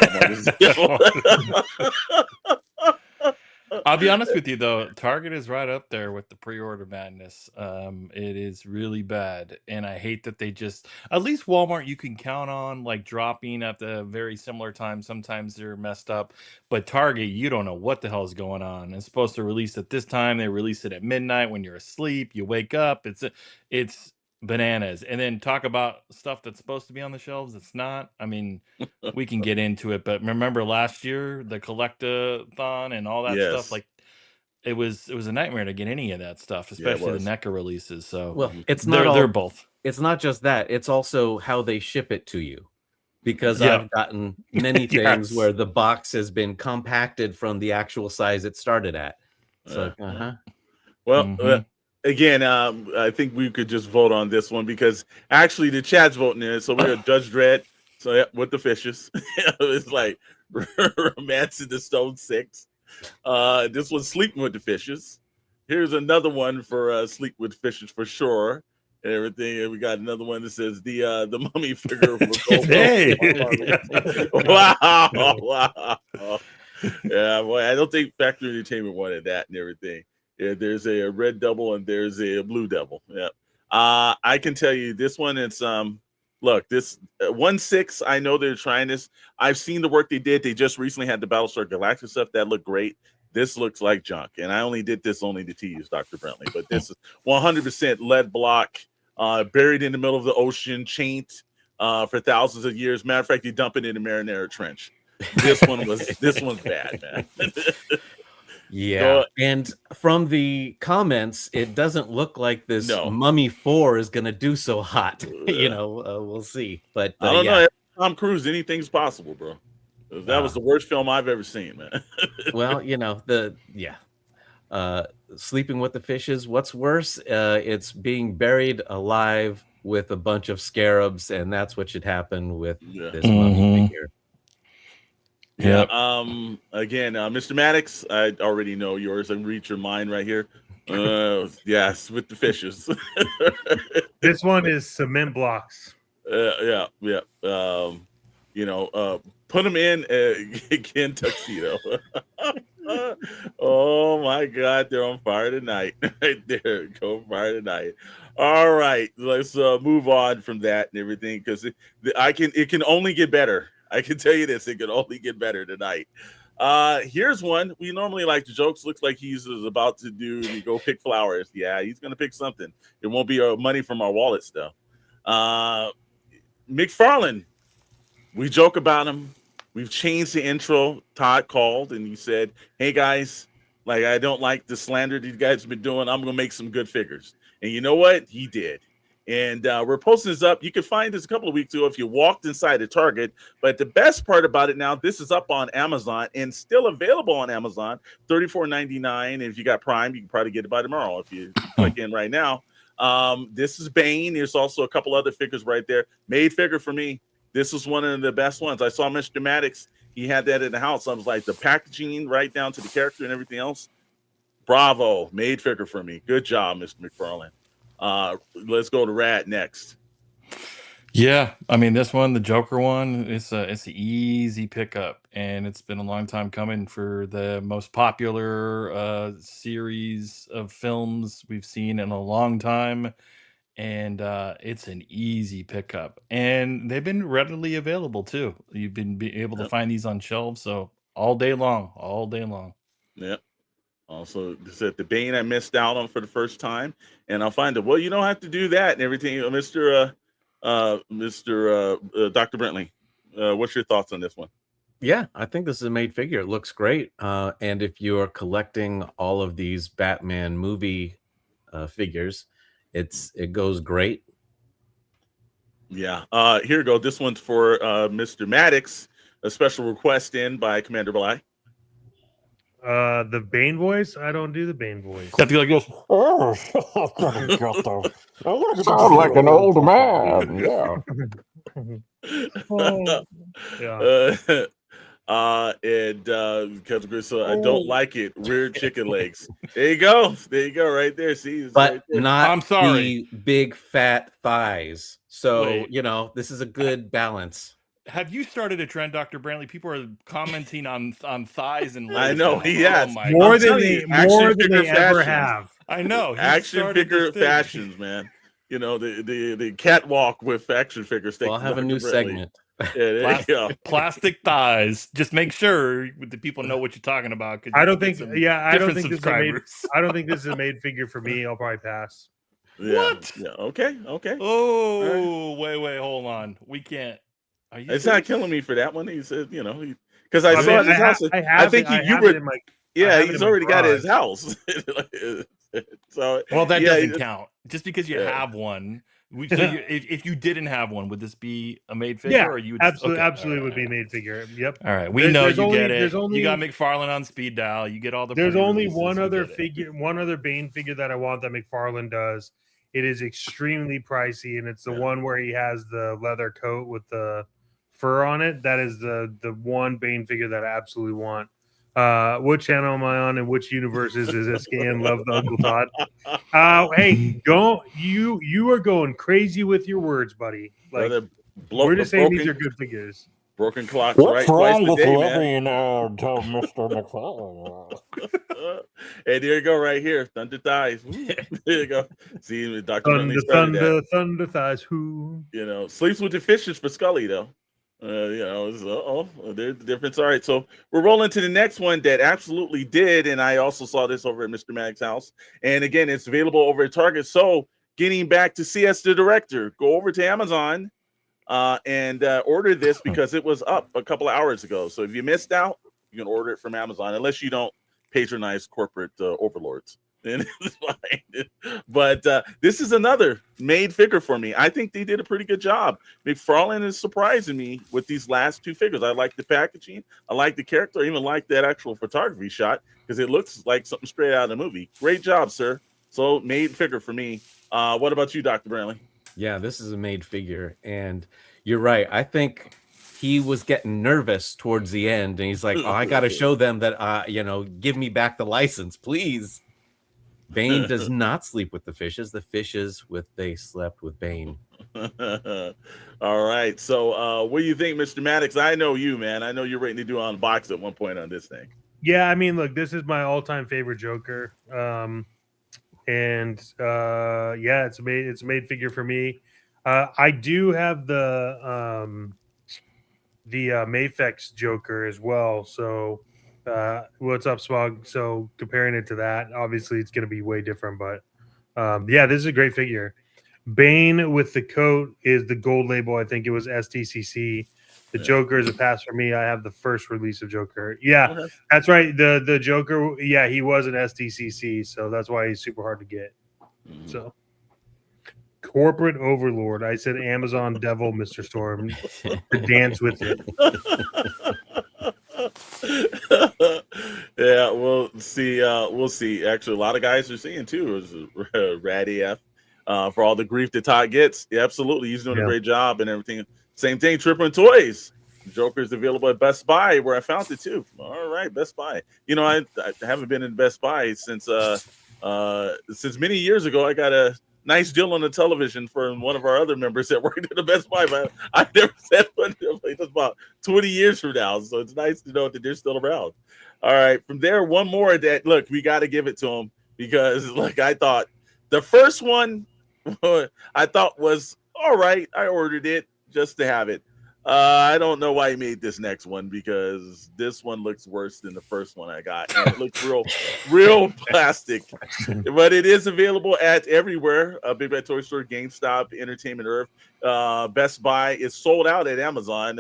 I'll be honest with you, though. Target is right up there with the pre-order madness. It is really bad, and I hate that they just. At least Walmart, you can count on like dropping at the very similar time. Sometimes they're messed up, but Target, you don't know what the hell is going on. It's supposed to release at this time. They release it at midnight when you're asleep. You wake up. It's bananas. And then talk about stuff that's supposed to be on the shelves. It's not. I mean, we can get into it, but remember last year, the collectathon and all that stuff, like it was a nightmare to get any of that stuff, especially the NECA releases. So well, it's not they're both. It's not just that, it's also how they ship it to you. Because I've gotten many things where the box has been compacted from the actual size it started at. So well, again, I think we could just vote on this one because actually the chat's voting in. So we're Judge Dredd. So yeah, with the fishes, it's like Romance in the Stone 6. This one's Sleeping with the Fishes. Here's another one for Sleep with Fishes for sure. And everything. And we got another one that says the mummy figure. Hey. Wow. Yeah, boy, I don't think Factory Entertainment wanted that and everything. Yeah, there's a red double and there's a blue double. Yeah. I can tell you this one, it's look, this 1/6, I know they're trying this. I've seen the work they did. They just recently had the Battlestar Galactica stuff. That looked great. This looks like junk. And I only did this only to tease Dr. Brentley. But this is 100% lead block, buried in the middle of the ocean, chained for thousands of years. Matter of fact, you dump it in the Marinara Trench. This one's bad, man. Yeah, and from the comments, it doesn't look like this Mummy 4 is going to do so hot. We'll see. But I don't know. Tom Cruise, anything's possible, bro. That was the worst film I've ever seen, man. Well, Sleeping with the Fishes. What's worse? It's being buried alive with a bunch of scarabs, and that's what should happen with this mummy figure. Yeah. Again, Mr. Maddox, I already know yours. I read your mind right here. Yes, with the fishes. This one is cement blocks. Yeah. Put them in again tuxedo. Oh my God, they're on fire tonight. Right there, go on fire tonight. All right, let's move on from that and everything because it can only get better. I can tell you this, it can only get better tonight. Here's one. We normally like the jokes. Looks like he's about to go pick flowers. Yeah, he's going to pick something. It won't be money from our wallets, though. McFarlane, we joke about him. We've changed the intro. Todd called and he said, hey, guys, Like, I don't like the slander these guys have been doing. I'm gonna make some good figures, and you know what? He did. And we're posting this up. You can find this a couple of weeks ago if you walked inside a Target. But the best part about it now, this is up on Amazon and still available on Amazon, $34.99. If you got Prime, you can probably get it by tomorrow if you click in right now. This is Bane. There's also a couple other figures right there. Made figure for me. This was one of the best ones. I saw Mr. Maddox. He had that in the house. I was like, the packaging right down to the character and everything else. Bravo. Made figure for me. Good job, Mr. McFarlane. Let's go to Rad next. Yeah, I mean this one, the Joker one, it's an easy pickup, and it's been a long time coming for the most popular series of films we've seen in a long time, and it's an easy pickup, and they've been readily available too. You've been able to find these on shelves, so all day long. Yep. Also, said the Bane I missed out on for the first time, and I'll find it. Well, you don't have to do that and everything, Mr. Dr. Brentley. What's your thoughts on this one? Yeah, I think this is a made figure. It looks great. And if you're collecting all of these Batman movie figures, it goes great. Yeah. Here we go. This one's for Mr. Maddox. A special request in by Commander Bly. The Bane voice? I don't do the Bane voice. I feel like this. Sound like an old man. Yeah. And so I don't like it. Weird chicken legs. There you go. Right there. See, but right there. not I'm sorry. the big fat thighs. So Wait. This is a good balance. Have you started a trend, Dr. Brantley? People are commenting on thighs and legs. I know he has more than they ever have. I know action figure fashions, man. The catwalk with action figures. Well, I'll have a new segment. Yeah, plastic thighs. Just make sure the people know what you're talking about. I don't think. I don't think this is a made figure for me. I'll probably pass. Yeah, what? Yeah. Okay. Oh, wait. Hold on. We can't. It's not killing me for that one. He said, because I saw it in his house. I think he's already got it in his house. So, well, that doesn't count. Just because you have one. If you didn't have one, would this be a made figure? Yeah, or you would absolutely would be made figure. Yep. All right, we know you get it. You got McFarlane on speed dial. You get all the. There's only one other figure, one other Bane figure that I want that McFarlane does. It is extremely pricey, and it's the one where he has the leather coat with the fur on it. That is the one Bane figure that I absolutely want. What channel am I on, and which universe is this? Scan Love the Uncle Todd. Hey, don't you are going crazy with your words, buddy. Like we're just saying these are good figures. Broken clocks. What's wrong with day, loving Mr. McFarlane? Hey, there you go, right here. Thunder thighs. There you go. See, Dr. Thunder thighs. Who? Sleeps with the fishes for Scully though. There's the difference. All right, so we're rolling to the next one that absolutely did, and I also saw this over at Mr. Mag's house. And again, it's available over at Target. So getting back to CS the Director, go over to Amazon and order this because it was up a couple of hours ago. So if you missed out, you can order it from Amazon, unless you don't patronize corporate overlords. Then it's fine. But this is another made figure for me. I think they did a pretty good job. McFarlane is surprising me with these last two figures. I like the packaging. I like the character. I even like that actual photography shot because it looks like something straight out of the movie. Great job, sir. So made figure for me. What about you, Dr. Brantley? Yeah, this is a made figure. And you're right. I think he was getting nervous towards the end. And he's like, I got to show them that, give me back the license, please. Bane does not sleep with the fishes. The fishes they slept with Bane. All right. So what do you think, Mr. Maddox? I know you, man. I know you're ready to do an unbox at one point on this thing. Yeah, I mean, look, this is my all-time favorite Joker. It's a made figure for me. I do have the Mafex Joker as well. So what's up, Smog? So comparing it to that, obviously it's going to be way different, but this is a great figure. Bane with the coat is the gold label. I think it was STCC. The Joker is a pass for me. I have the first release of Joker. Yeah, that's right. The Joker, yeah, he was an SDCC, so that's why he's super hard to get. So, corporate overlord. I said Amazon devil, Mr. Storm, to dance with it. Yeah, we'll see. We'll see. Actually, a lot of guys are seeing too. Is Ratty F for all the grief that Todd gets. Yeah, absolutely, he's doing a great job and everything. Same thing, Tripper and Toys. Joker's available at Best Buy, where I found it too. All right, Best Buy. You know, I haven't been in Best Buy since many years ago. I got a nice deal on the television from one of our other members that worked at the Best Buy, but I never said one. It's about 20 years from now, so it's nice to know that they're still around. All right, from there, one more that look, we got to give it to them because, like, I thought the first one I thought was all right. I ordered it just to have it. I don't know why he made this next one because this one looks worse than the first one I got. And it looks real plastic, but it is available at everywhere. Big Bad Toy Store, GameStop, Entertainment Earth, Best Buy. It's sold out at Amazon.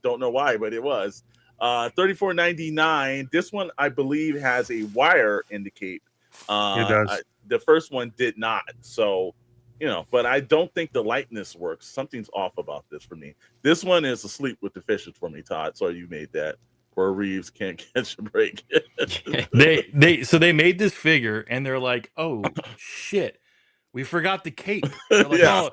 Don't know why, but it was $34.99. This one, I believe, has a wire in the cape. It does. The first one did not. So, you know, but I don't think the lightness works. Something's off about this for me. This one is asleep with the fishes for me, Todd. So you made that. Poor Reeves can't catch a break. They made this figure and they're like, oh shit, we forgot the cape. They're like, oh,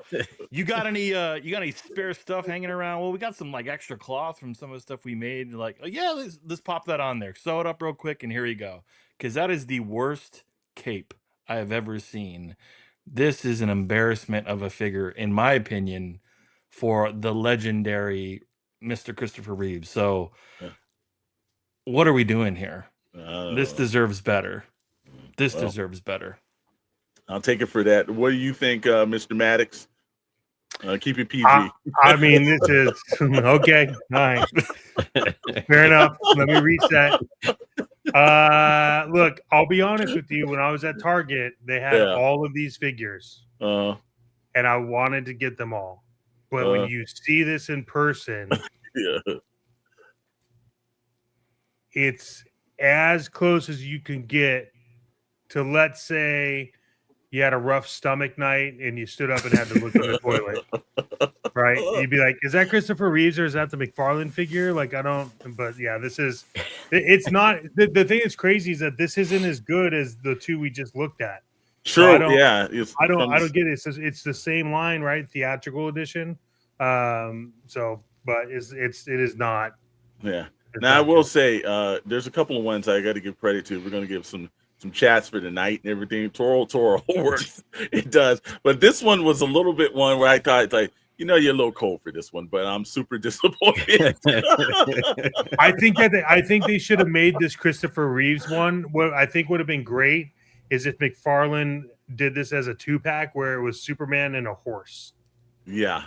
you got any spare stuff hanging around? Well, we got some like extra cloth from some of the stuff we made. They're like, oh yeah, let's pop that on there. Sew it up real quick and here you go. Because that is the worst cape I have ever seen. This is an embarrassment of a figure, in my opinion, for the legendary Mr. Christopher Reeves. So, what are we doing here? This deserves better. This deserves better. I'll take it for that. What do you think, Mr. Maddox? Keep it PG. I mean, this is okay. All right. Fair enough. Let me reset. Look, I'll be honest with you. When I was at Target, they had all of these figures, and I wanted to get them all. But when you see this in person, it's as close as you can get to, let's say, you had a rough stomach night and you stood up and had to look in the toilet, right? You'd be like, is that Christopher Reeves or is that the McFarlane figure? Like, I don't, but yeah, it's not, the thing that's crazy is that this isn't as good as the two we just looked at. Sure, so I don't get it. It's the same line, right? Theatrical edition. But it is not. Yeah. Now, I will say, there's a couple of ones I got to give credit to. We're going to give some chats for the night and everything. Toro works. It does. But this one was a little bit one where I thought, like, you know, you're a little cold for this one, but I'm super disappointed. I think they should have made this Christopher Reeves one. What I think would have been great is if McFarlane did this as a 2-pack where it was Superman and a horse. Yeah,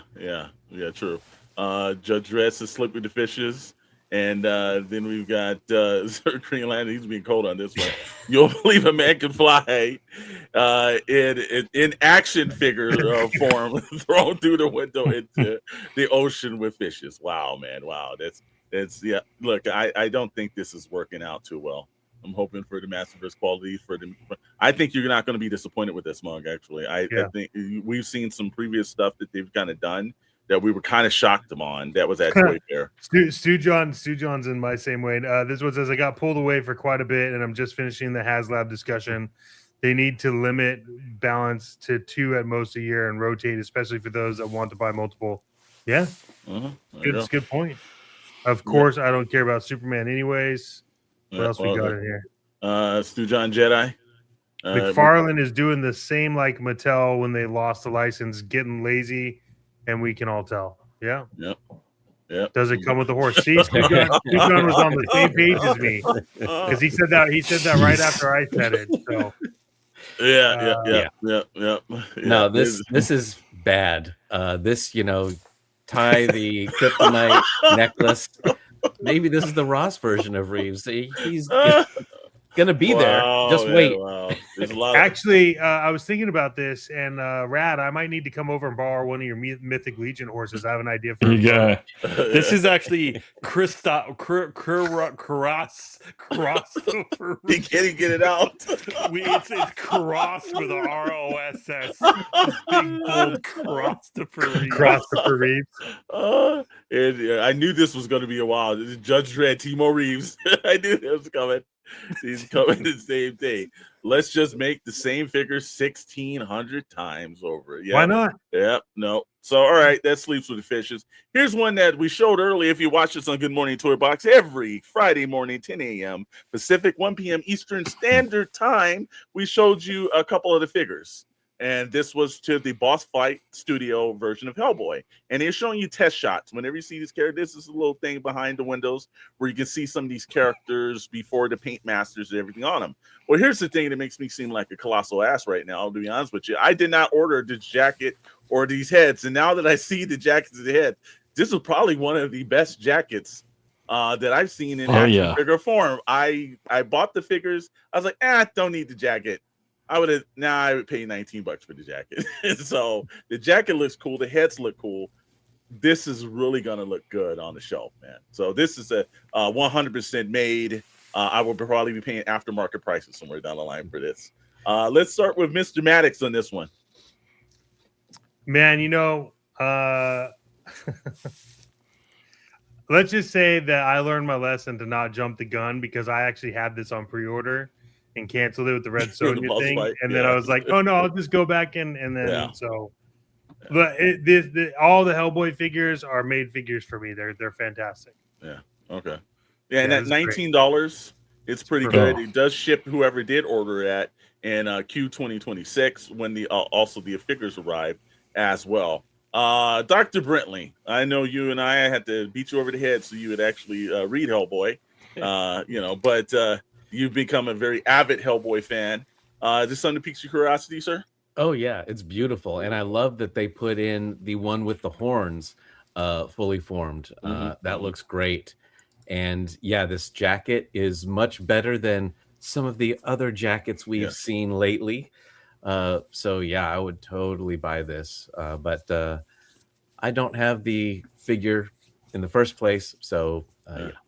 true. Judge Dredd is Slip with the Fishes. And then we've got Green Lantern. He's being cold on this one. You'll believe a man can fly in action figure form, thrown through the window into the ocean with fishes. Wow, man. Wow. That's yeah. Look, I don't think this is working out too well. I'm hoping for the Masterverse quality I think you're not going to be disappointed with this mug. Actually, I think we've seen some previous stuff that they've kind of done that we were kind of shocked them on. That was at Toy Fair. Stu John's in my same way. This one says, I got pulled away for quite a bit, and I'm just finishing the HasLab discussion. They need to limit balance to 2 at most a year and rotate, especially for those that want to buy multiple. Yeah, it's a good point. Of course, I don't care about Superman anyways. What else we got in here? Stu John Jedi. McFarlane is doing the same like Mattel when they lost the license, getting lazy. And we can all tell. Yeah. Yep. Does it come with the horse? See, Stu John was on the same page as me because he said that right after I said it. So yeah. No, this is bad. This, tie the kryptonite necklace. Maybe this is the Ross version of Reeves. He's gonna be there. Just man, wait. wow. There's a lot. Actually, I was thinking about this, and Rad, I might need to come over and borrow one of your Mythic Legion horses. I have an idea for. Yeah, this is actually crossover. He can't get it out. It's cross with a ROSS. Big bold Christopher Reeves. And I knew this was going to be a while. This is Judge Dredd, Timo Reeves. I knew it was coming. He's coming the same day. Let's just make the same figure 1,600 times over. Yeah. Why not? Yep. No. So, all right, that sleeps with the fishes. Here's one that we showed earlier. If you watch this on Good Morning Toy Box every Friday morning, 10 a.m. Pacific, 1 p.m. Eastern Standard Time, we showed you a couple of the figures. And this was to the Boss Fight Studio version of Hellboy. And they're showing you test shots. Whenever you see these characters, this is a little thing behind the windows where you can see some of these characters before the paint masters and everything on them. Well, here's the thing that makes me seem like a colossal ass right now, to be honest with you. I did not order this jacket or these heads. And now that I see the jackets and the head, this is probably one of the best jackets that I've seen in figure form. I bought the figures. I was like, don't need the jacket. I would pay $19 for the jacket. So the jacket looks cool. The heads look cool. This is really going to look good on the shelf, man. So this is a 100% made. I will probably be paying aftermarket prices somewhere down the line for this. Let's start with Mr. Maddox on this one. Man, let's just say that I learned my lesson to not jump the gun because I actually had this on pre-order and canceled it with the Red Sonja thing. And then I was like, oh no, I'll just go back and then so. But all the Hellboy figures are made figures for me. They're fantastic. Yeah. Okay. Yeah, and at $19, it's pretty good. It does ship whoever did order it in Q 2026 when the also the figures arrive as well. Dr. Brentley, I know you and I had to beat you over the head so you would actually read Hellboy. But you've become a very avid Hellboy fan. Is this something that piques your curiosity, sir? Oh yeah, it's beautiful, and I love that they put in the one with the horns, fully formed. That looks great, and yeah, this jacket is much better than some of the other jackets we've seen lately. So yeah, I would totally buy this, but I don't have the figure in the first place, so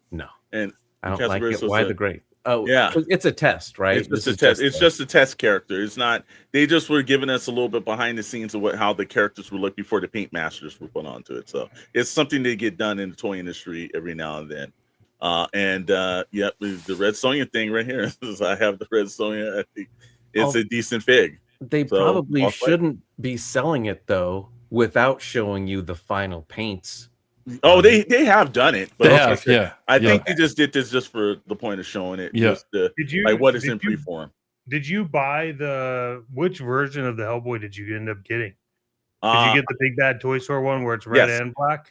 no, and I don't like it. Why the great? Oh yeah, it's a test, right? It's just a test. It's just a test character. It's not. They just were giving us a little bit behind the scenes of how the characters would look before the paint masters were put onto it. So it's something they get done in the toy industry every now and then. The Red Sonja thing right here. I have the Red Sonja. I think it's a decent fig. They probably shouldn't be selling it though without showing you the final paints. Oh, they have done it, but I think they just did this just for the point of showing it. Yeah. Just what is in preform. Did you buy which version of the Hellboy did you end up getting? Did you get the Big Bad Toy Store one where it's red and black?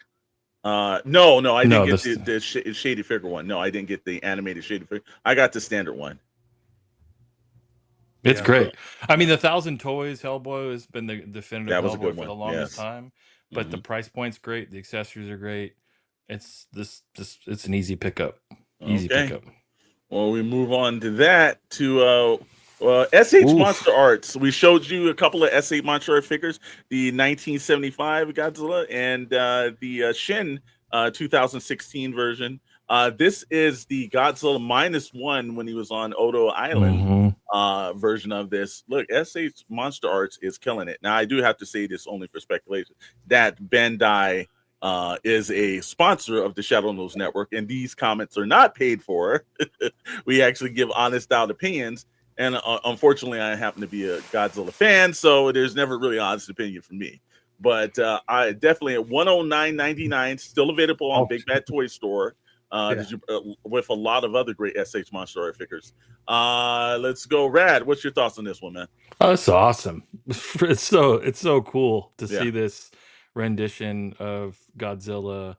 No, I didn't get the shady figure one. No, I didn't get the animated shady figure. I got the standard one. It's great. I mean, the 1,000 Toys Hellboy has been the definitive Hellboy for the longest time. But the price point's great. The accessories are great. It's an easy pickup. Easy pickup. Well, we move on to that to SH Monster Arts. We showed you a couple of SH Monster Art figures, the 1975 Godzilla and the Shin 2016 version. This is the Godzilla -1 when he was on Odo Island version of this. Look, SH Monster Arts is killing it. Now, I do have to say this only for speculation, that Bandai is a sponsor of the Shadowe Knows Network, and these comments are not paid for. We actually give honest out opinions, and unfortunately, I happen to be a Godzilla fan, so there's never really honest opinion from me. But I definitely at $109.99, still available on Big Bad Toy Store. With a lot of other great SH Monster Art figures. Let's go, Rad. What's your thoughts on this one, man? Oh, it's awesome. It's so cool to see this rendition of Godzilla,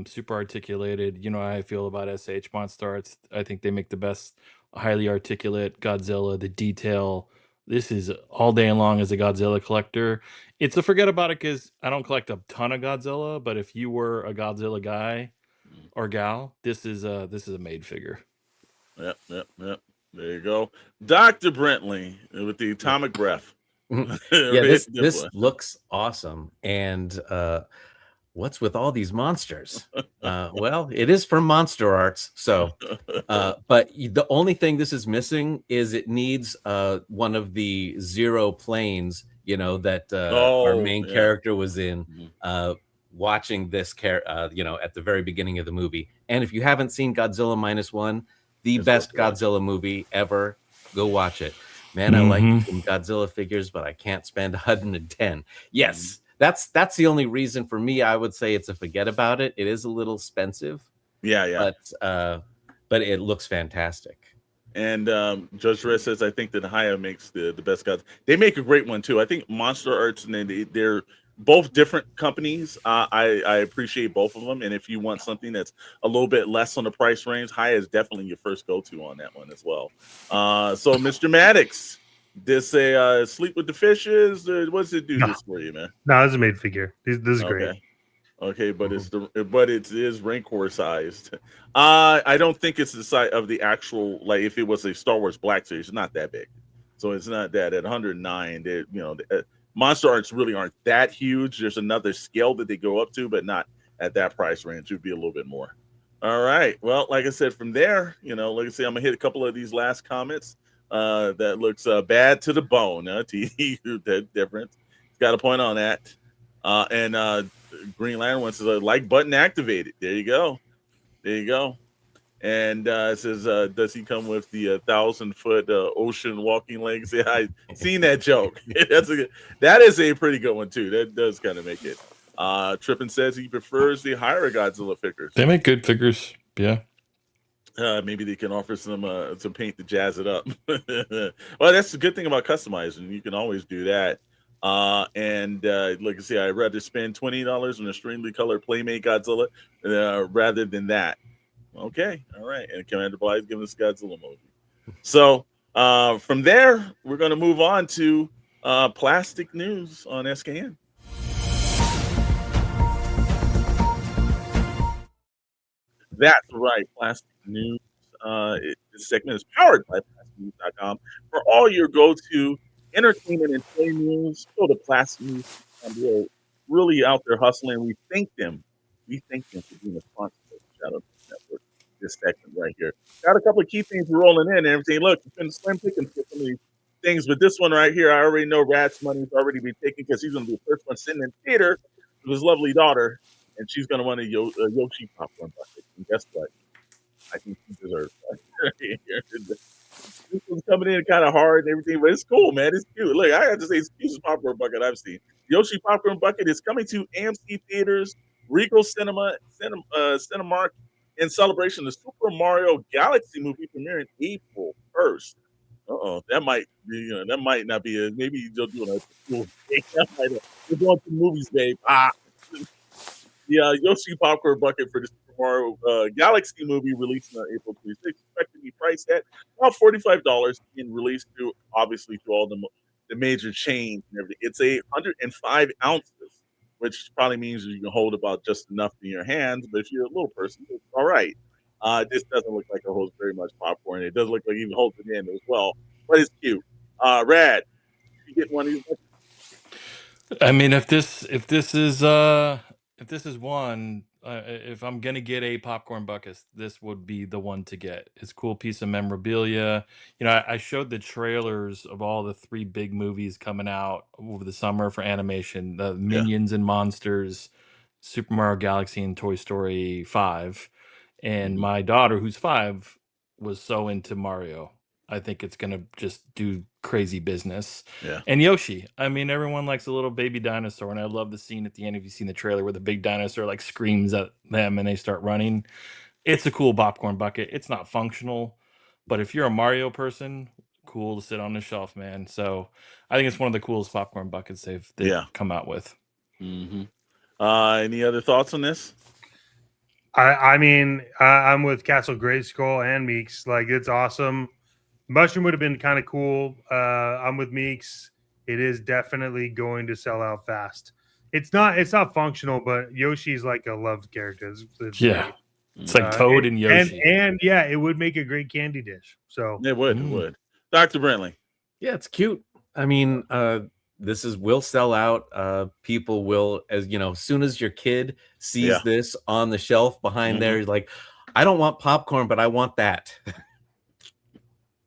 super articulated. You know how I feel about SH Monster Arts. I think they make the best highly articulate Godzilla. The detail. This is all day long as a Godzilla collector. It's a forget about it because I don't collect a ton of Godzilla. But if you were a Godzilla guy or gal, this is a made figure. Yep. There you go. Dr. Brentley with the atomic breath. Yeah, this looks awesome. And what's with all these monsters? Well, it is from Monster Arts. So, but the only thing this is missing is it needs one of the Zero planes, that our main character was in, watching this at the very beginning of the movie. And if you haven't seen Godzilla -1, the best Godzilla movie ever, go watch it. Man, I like some Godzilla figures, but I can't spend 110. Yes, that's the only reason for me. I would say it's a forget about it. It is a little expensive. Yeah. But it looks fantastic. And Judge Red says, I think that Haya makes the best gods. They make a great one too. I think Monster Arts and they're both different companies. I appreciate both of them. And if you want something that's a little bit less on the price range, Haya is definitely your first go-to on that one as well. So Mr. Maddox, this a Sleep with the Fishes? What's it do this for you, man? No, this is a made figure. This is great. Okay, but it is Rancor sized. I don't think it's the size of the actual, like if it was a Star Wars Black Series, it's not that big. So it's not that at 109. Monster Arts really aren't that huge. There's another scale that they go up to, but not at that price range. It would be a little bit more. All right. Well, like I said, from there, like I say, I'm gonna hit a couple of these last comments. That looks bad to the bone. That difference. Got a point on that. And Green Lantern wants the like button activated. There you go. And it says, does he come with the 1,000-foot ocean walking legs? Yeah, I've seen that joke. That is a pretty good one too. That does kind of make it. Trippin says he prefers the higher Godzilla figures. They make good figures. Yeah. Maybe they can offer some paint to jazz it up. Well, that's the good thing about customizing. You can always do that. And like I say, I'd rather spend $20 on a extremely colored Playmate Godzilla rather than that. Okay, all right. And Commander Blythe giving us Godzilla movie. So from there, we're going to move on to plastic news on SKN. That's right, plastic news. This segment is powered by plasticnews.com. For all your go-to entertainment and toy news, go to Plastic News. We're really out there hustling. We thank them for being a sponsor of the Shadowe Knows Network. This segment right here. Got a couple of key things rolling in and everything. Look, it's been slim pickings for some of these things, but this one right here, I already know Rat's money's already been taken because he's going to be the first one sitting in theater with his lovely daughter, and she's going to want a Yoshi popcorn bucket. And guess what? I think she deserves that. This one's coming in kind of hard and everything, but it's cool, man. It's cute. Look, I have to say, it's the cutest popcorn bucket I've seen. Yoshi popcorn bucket is coming to AMC theaters, Regal Cinemark, in celebration of the Super Mario Galaxy movie premiering April 1st. That might not be maybe you're doing a cool thing. We're going to the movies, babe. The Yoshi popcorn bucket for the Super Mario Galaxy movie released on April 26th, expected to be priced at about $45 and released through all the major chains and everything. It's 105 ounces, which probably means you can hold about just enough in your hands. But if you're a little person, it's all right. This doesn't look like it holds very much popcorn. It doesn't look like it even holds it in as well, but it's cute. Rad, you get one of these. I mean, if this is one, if I'm gonna get a popcorn bucket, this would be the one to get. It's a cool piece of memorabilia. I showed the trailers of all the 3 big movies coming out over the summer for animation: the Minions and Monsters, Super Mario Galaxy, and Toy Story 5. And my daughter, who's 5, was so into Mario. I think it's gonna just do crazy business. Yeah. And Yoshi. I mean, everyone likes a little baby dinosaur, and I love the scene at the end. If you've seen the trailer where the big dinosaur like screams at them and they start running, it's a cool popcorn bucket. It's not functional, but if you're a Mario person, cool to sit on the shelf, man. So I think it's one of the coolest popcorn buckets they've come out with. Mm-hmm. Any other thoughts on this? I mean, I'm with Castle Grayskull and Meeks. Like, it's awesome. Mushroom would have been kind of cool. I'm with Meeks. It is definitely going to sell out fast. It's not functional, but Yoshi's like a loved character. It's Yeah. It's like Toad and Yoshi. And yeah, it would make a great candy dish. So it would. Dr. Brentley. Yeah, it's cute. I mean, this will sell out. People will, as you know, as soon as your kid sees this on the shelf behind there, he's like, I don't want popcorn, but I want that.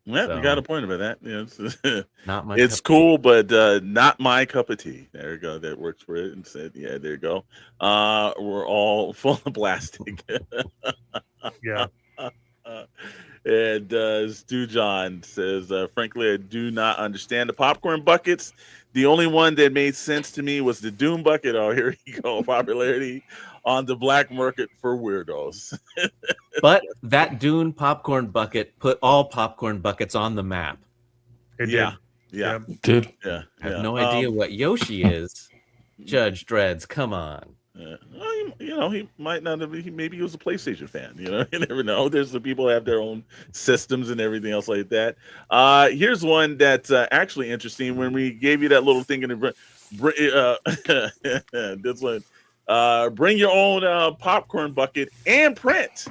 Yeah, you got a point about that. Yeah, it's not my. It's cool, but not my cup of tea. There you go. That works for it. And said, yeah, there you go. We're all full of plastic. Yeah. And Stu John says, frankly, I do not understand the popcorn buckets. The only one that made sense to me was the Doom bucket. Oh, here you go. Popularity on the black market for weirdos. But that Dune popcorn bucket put all popcorn buckets on the map. Yeah. Dude. Yeah. I have no idea what Yoshi is. Judge Dreads, come on. Well, you know, he might not have. Maybe he was a PlayStation fan. You know, you never know. There's the people that have their own systems and everything else like that. Here's one that's actually interesting. When we gave you that little thing in the this one, bring your own popcorn bucket and print.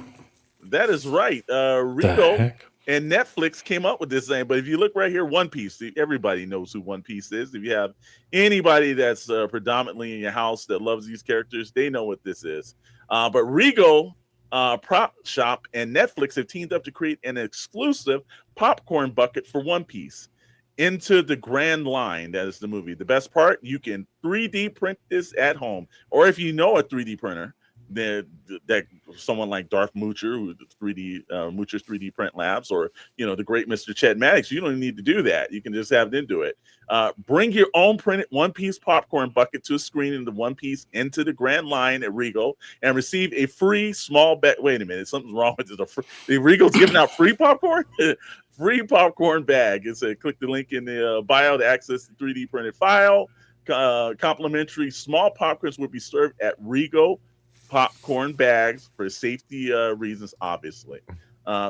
That is right. Rico and Netflix came up with this thing. But if you look right here, One Piece, everybody knows who One Piece is. If you have anybody that's predominantly in your house that loves these characters, they know what this is. But Rigo Prop Shop and Netflix have teamed up to create an exclusive popcorn bucket for One Piece. Into the Grand Line, that is the movie. The best part, you can 3D print this at home. Or if you know a 3D printer, that someone like Darth Moocher, who 3D Moocher's 3D Print Labs, or the great Mr. Chet Maddox, you don't even need to do that. You can just have them do it. Bring your own printed One Piece popcorn bucket to a screen in the One Piece Into the Grand Line at Regal and receive a free small bag. Wait a minute, something's wrong with this. The Regal's giving out free popcorn. Free popcorn bag. It said click the link in the bio to access the 3D printed file. Complimentary small popcorns will be served at Regal popcorn bags for safety reasons, obviously.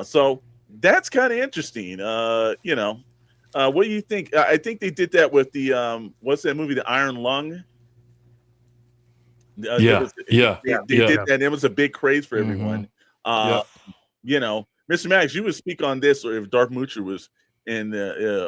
So that's kind of interesting. What do you think? I think they did that with the what's that movie, The Iron Lung? They did that, and it was a big craze for everyone. Mr. Maddox, you would speak on this, or if Darth Moocher was in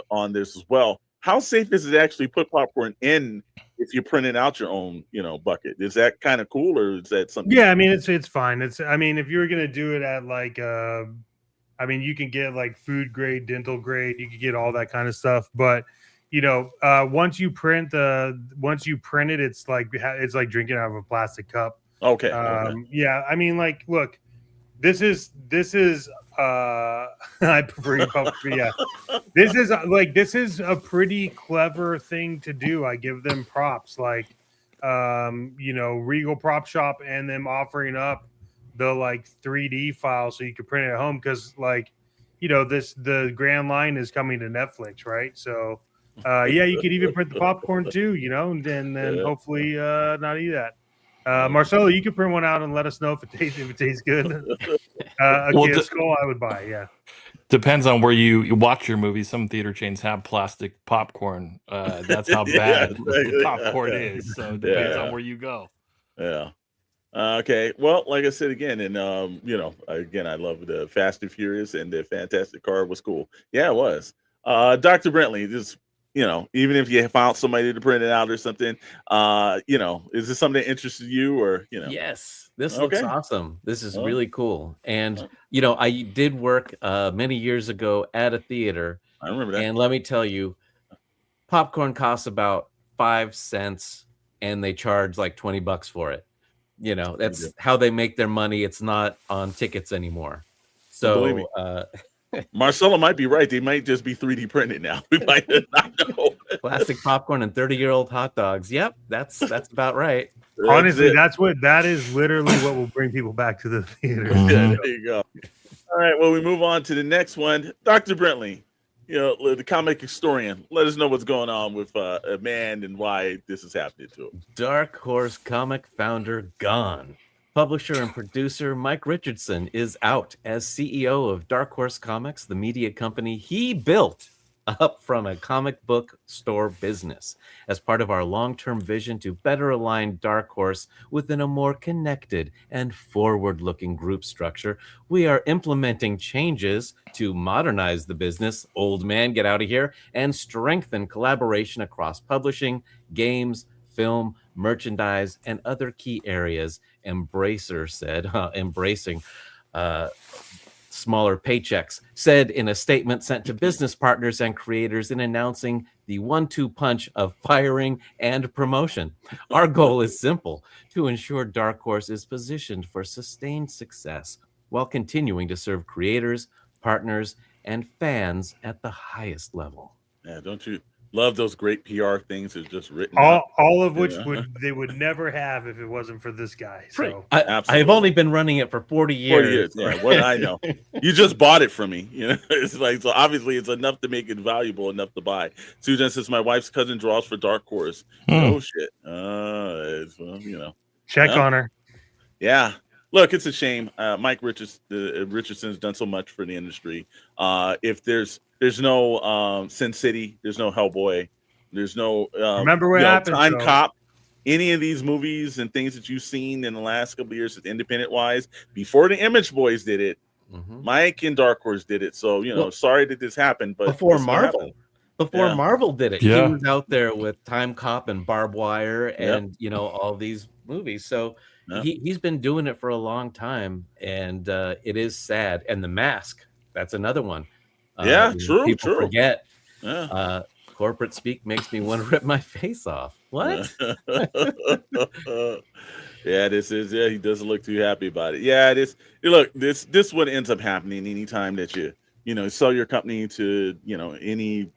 on this as well. How safe is it to actually put popcorn in if you're printing out your own, bucket? Is that kind of cool, or is that something? Yeah, I mean, it's fine. If you were gonna do it at like, you can get like food grade, dental grade. You can get all that kind of stuff. But once you print it, it's like drinking out of a plastic cup. Okay. Yeah. I mean, like, look, this is. I prefer you public. Yeah, this is a pretty clever thing to do. I give them props, like, Regal Prop Shop and them offering up the 3D file so you can print it at home because the Grand Line is coming to Netflix, right? So, you could even print the popcorn too, and then hopefully not eat that. Marcelo, you can print one out and let us know if it tastes good. A skull I would buy, yeah. Depends on where you watch your movie. Some theater chains have plastic popcorn. That's how bad the popcorn is. So it depends on where you go. Yeah. Okay. Well, like I said again, and I love the Fast and Furious, and the Fantastic Car was cool. Yeah, it was. Dr. Brentley, just even if you found somebody to print it out or something, is this something that interested you, or Yes, this looks awesome. This is really cool. And I did work many years ago at a theater. I remember that. And let me tell you, popcorn costs about 5 cents, and they charge like $20 for it. That's how they make their money. It's not on tickets anymore. So Marcelo might be right. They might just be 3D printed now. We might not know. Plastic popcorn and 30-year-old hot dogs. Yep, that's about right. Honestly, that is literally what will bring people back to the theater. Yeah, there you go. All right, well, we move on to the next one. Dr. Brentley, the comic historian. Let us know what's going on with a man and why this is happening to him. Dark Horse comic founder gone. Publisher and producer Mike Richardson is out as CEO of Dark Horse Comics, the media company he built up from a comic book store business. As part of our long-term vision to better align Dark Horse within a more connected and forward-looking group structure, we are implementing changes to modernize the business, old man, get out of here, and strengthen collaboration across publishing, games, film, merchandise, and other key areas. Embracer said, embracing smaller paychecks, said in a statement sent to business partners and creators in announcing the 1-2 punch of firing and promotion. Our goal is simple: to ensure Dark Horse is positioned for sustained success while continuing to serve creators, partners, and fans at the highest level. Yeah, don't you love those great PR things that's just written out? All of which they would never have if it wasn't for this guy. So I've only been running it for 40 years. 40 years, yeah. Well, I know. You just bought it from me. You know, it's like, so obviously it's enough to make it valuable enough to buy. Susan says my wife's cousin draws for Dark Horse. Oh shit. You know. Check on her. Yeah. Look, it's a shame. Mike Richardson's done so much for the industry. If there's no Sin City, there's no Hellboy, there's no remember what happened, Time Cop, any of these movies and things that you've seen in the last couple of years, independent wise, before the Image Boys did it, Mike and Dark Horse did it. So sorry that this happened, but before Marvel did it, Yeah. he was out there with Time Cop and Barbed Wire and all these movies. So he's been doing it for a long time, and it is sad. And The Mask, that's another one. True. Forget. Corporate speak makes me want to rip my face off. What? He doesn't look too happy about it. Yeah, this what ends up happening anytime that you sell your company to any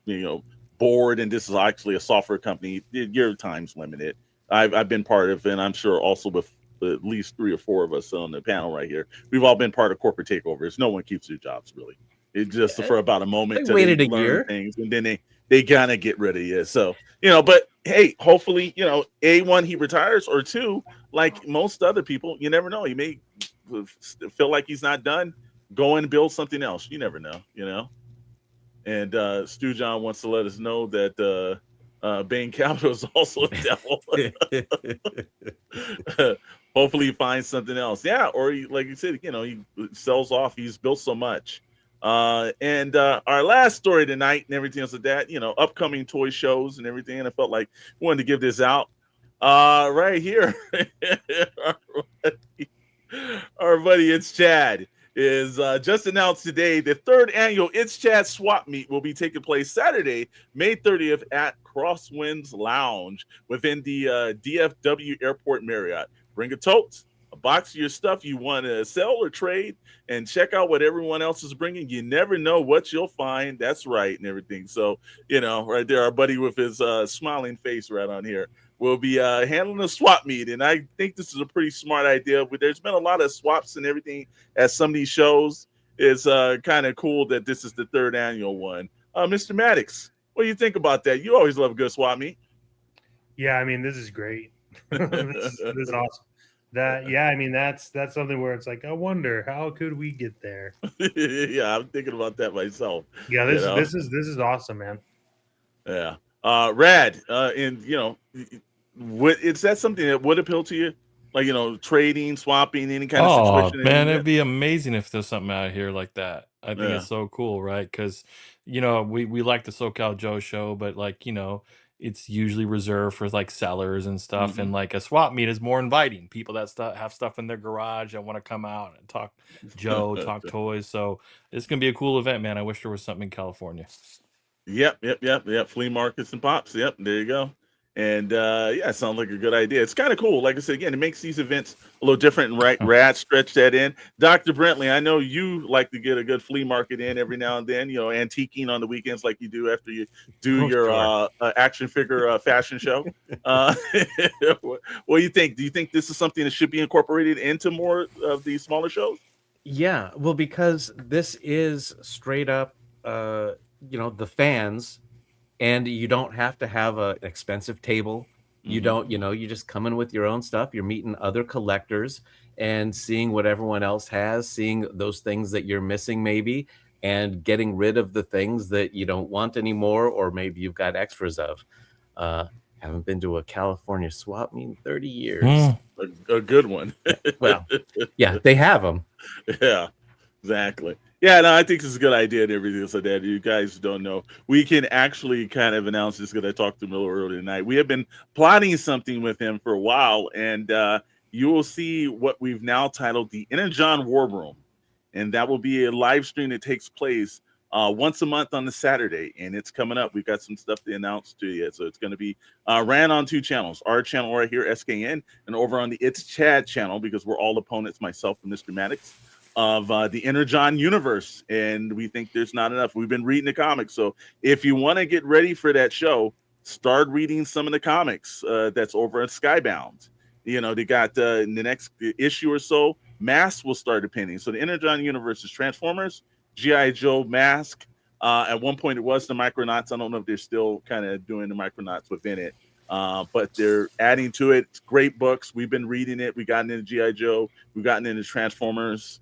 board, and this is actually a software company. Your time's limited. I've been part of, and I'm sure also with at least 3 or 4 of us on the panel right here, we've all been part of corporate takeovers. No one keeps their jobs, really. It's just for about a moment. They waited a year, things, and then they gotta get rid of you. So but hey, hopefully A1 he retires, or 2, like most other people, you never know. He may feel like he's not done. Go and build something else. You never know. And Stu John wants to let us know that Bain Capital is also a devil. Hopefully he finds something else. Yeah, or like you said, he sells off. He's built so much. And our last story tonight and everything else like that, upcoming toy shows and everything. And I felt like we wanted to give this out right here. Our buddy It's Chad is just announced today the 3rd annual It's Chad Swap Meet will be taking place Saturday, May 30th at Crosswinds Lounge within the DFW Airport Marriott. Bring a tote, a box of your stuff you want to sell or trade, and check out what everyone else is bringing. You never know what you'll find. That's right, and everything. So, right there, our buddy with his smiling face right on here will be handling a swap meet. And I think this is a pretty smart idea. But there's been a lot of swaps and everything at some of these shows. It's kind of cool that this is the 3rd annual one. Mr. Maddox, what do you think about that? You always love a good swap meet. Yeah, I mean, this is great. this is awesome. That's something where it's like, I wonder how could we get there. Yeah, I'm thinking about that myself. Yeah, this is awesome, man. Yeah, rad. And is that something that would appeal to you? Like trading, swapping, any kind of situation? Man, it'd be amazing if there's something out here like that. I think it's so cool, right? Because we like the SoCal Joe show, but it's usually reserved for like sellers and stuff, and like a swap meet is more inviting. People that have stuff in their garage that want to come out and talk talk toys. So it's gonna be a cool event, man. I wish there was something in California. Yep. Flea markets and pops. Yep, there you go. And it sounds like a good idea. It's kind of cool. Like I said, again, it makes these events a little different, and rad stretch that in. Dr. Brentley, I know you like to get a good flea market in every now and then, antiquing on the weekends like you do after you do your action figure fashion show. What do you think? Do you think this is something that should be incorporated into more of these smaller shows? Yeah, well, because this is straight up, the fans. And you don't have to have an expensive table. You don't, you just come in with your own stuff. You're meeting other collectors and seeing what everyone else has, seeing those things that you're missing maybe, and getting rid of the things that you don't want anymore, or maybe you've got extras of. Haven't been to a California swap meet in 30 years. A good one. Well, yeah, they have them. Yeah, exactly. Yeah, no, I think it's a good idea and everything so that you guys don't know. We can actually kind of announce this because I talked to him a little earlier tonight. We have been plotting something with him for a while, and you will see what we've now titled the Energon War Room. And that will be a live stream that takes place once a month on the Saturday, and it's coming up. We've got some stuff to announce to you. So it's going to be ran on 2 channels, our channel right here, SKN, and over on the It's Chad channel, because we're all opponents, myself and Mr. Maddox, of the Energon universe. And we think there's not enough. We've been reading the comics. So if you want to get ready for that show, start reading some of the comics that's over at Skybound. You know, they got in the next issue or so, masks will start appearing. So the Energon universe is Transformers, G.I. Joe mask. At one point it was the Micronauts. I don't know if they're still kind of doing the Micronauts within it, but they're adding to it. It's great books. We've been reading it. We've gotten into G.I. Joe. We've gotten into Transformers.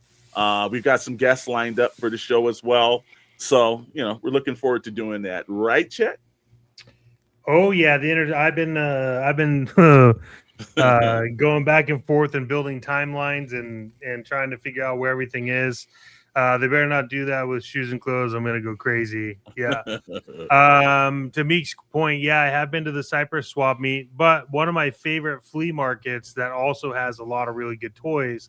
We've got some guests lined up for the show as well. So, you know, we're looking forward to doing that. Right, Chet? Oh yeah, I've been going back and forth and building timelines and trying to figure out where everything is. They better not do that with shoes and clothes. I'm gonna go crazy. Yeah. To Meek's point, yeah, I have been to the Cypress swap meet, but one of my favorite flea markets that also has a lot of really good toys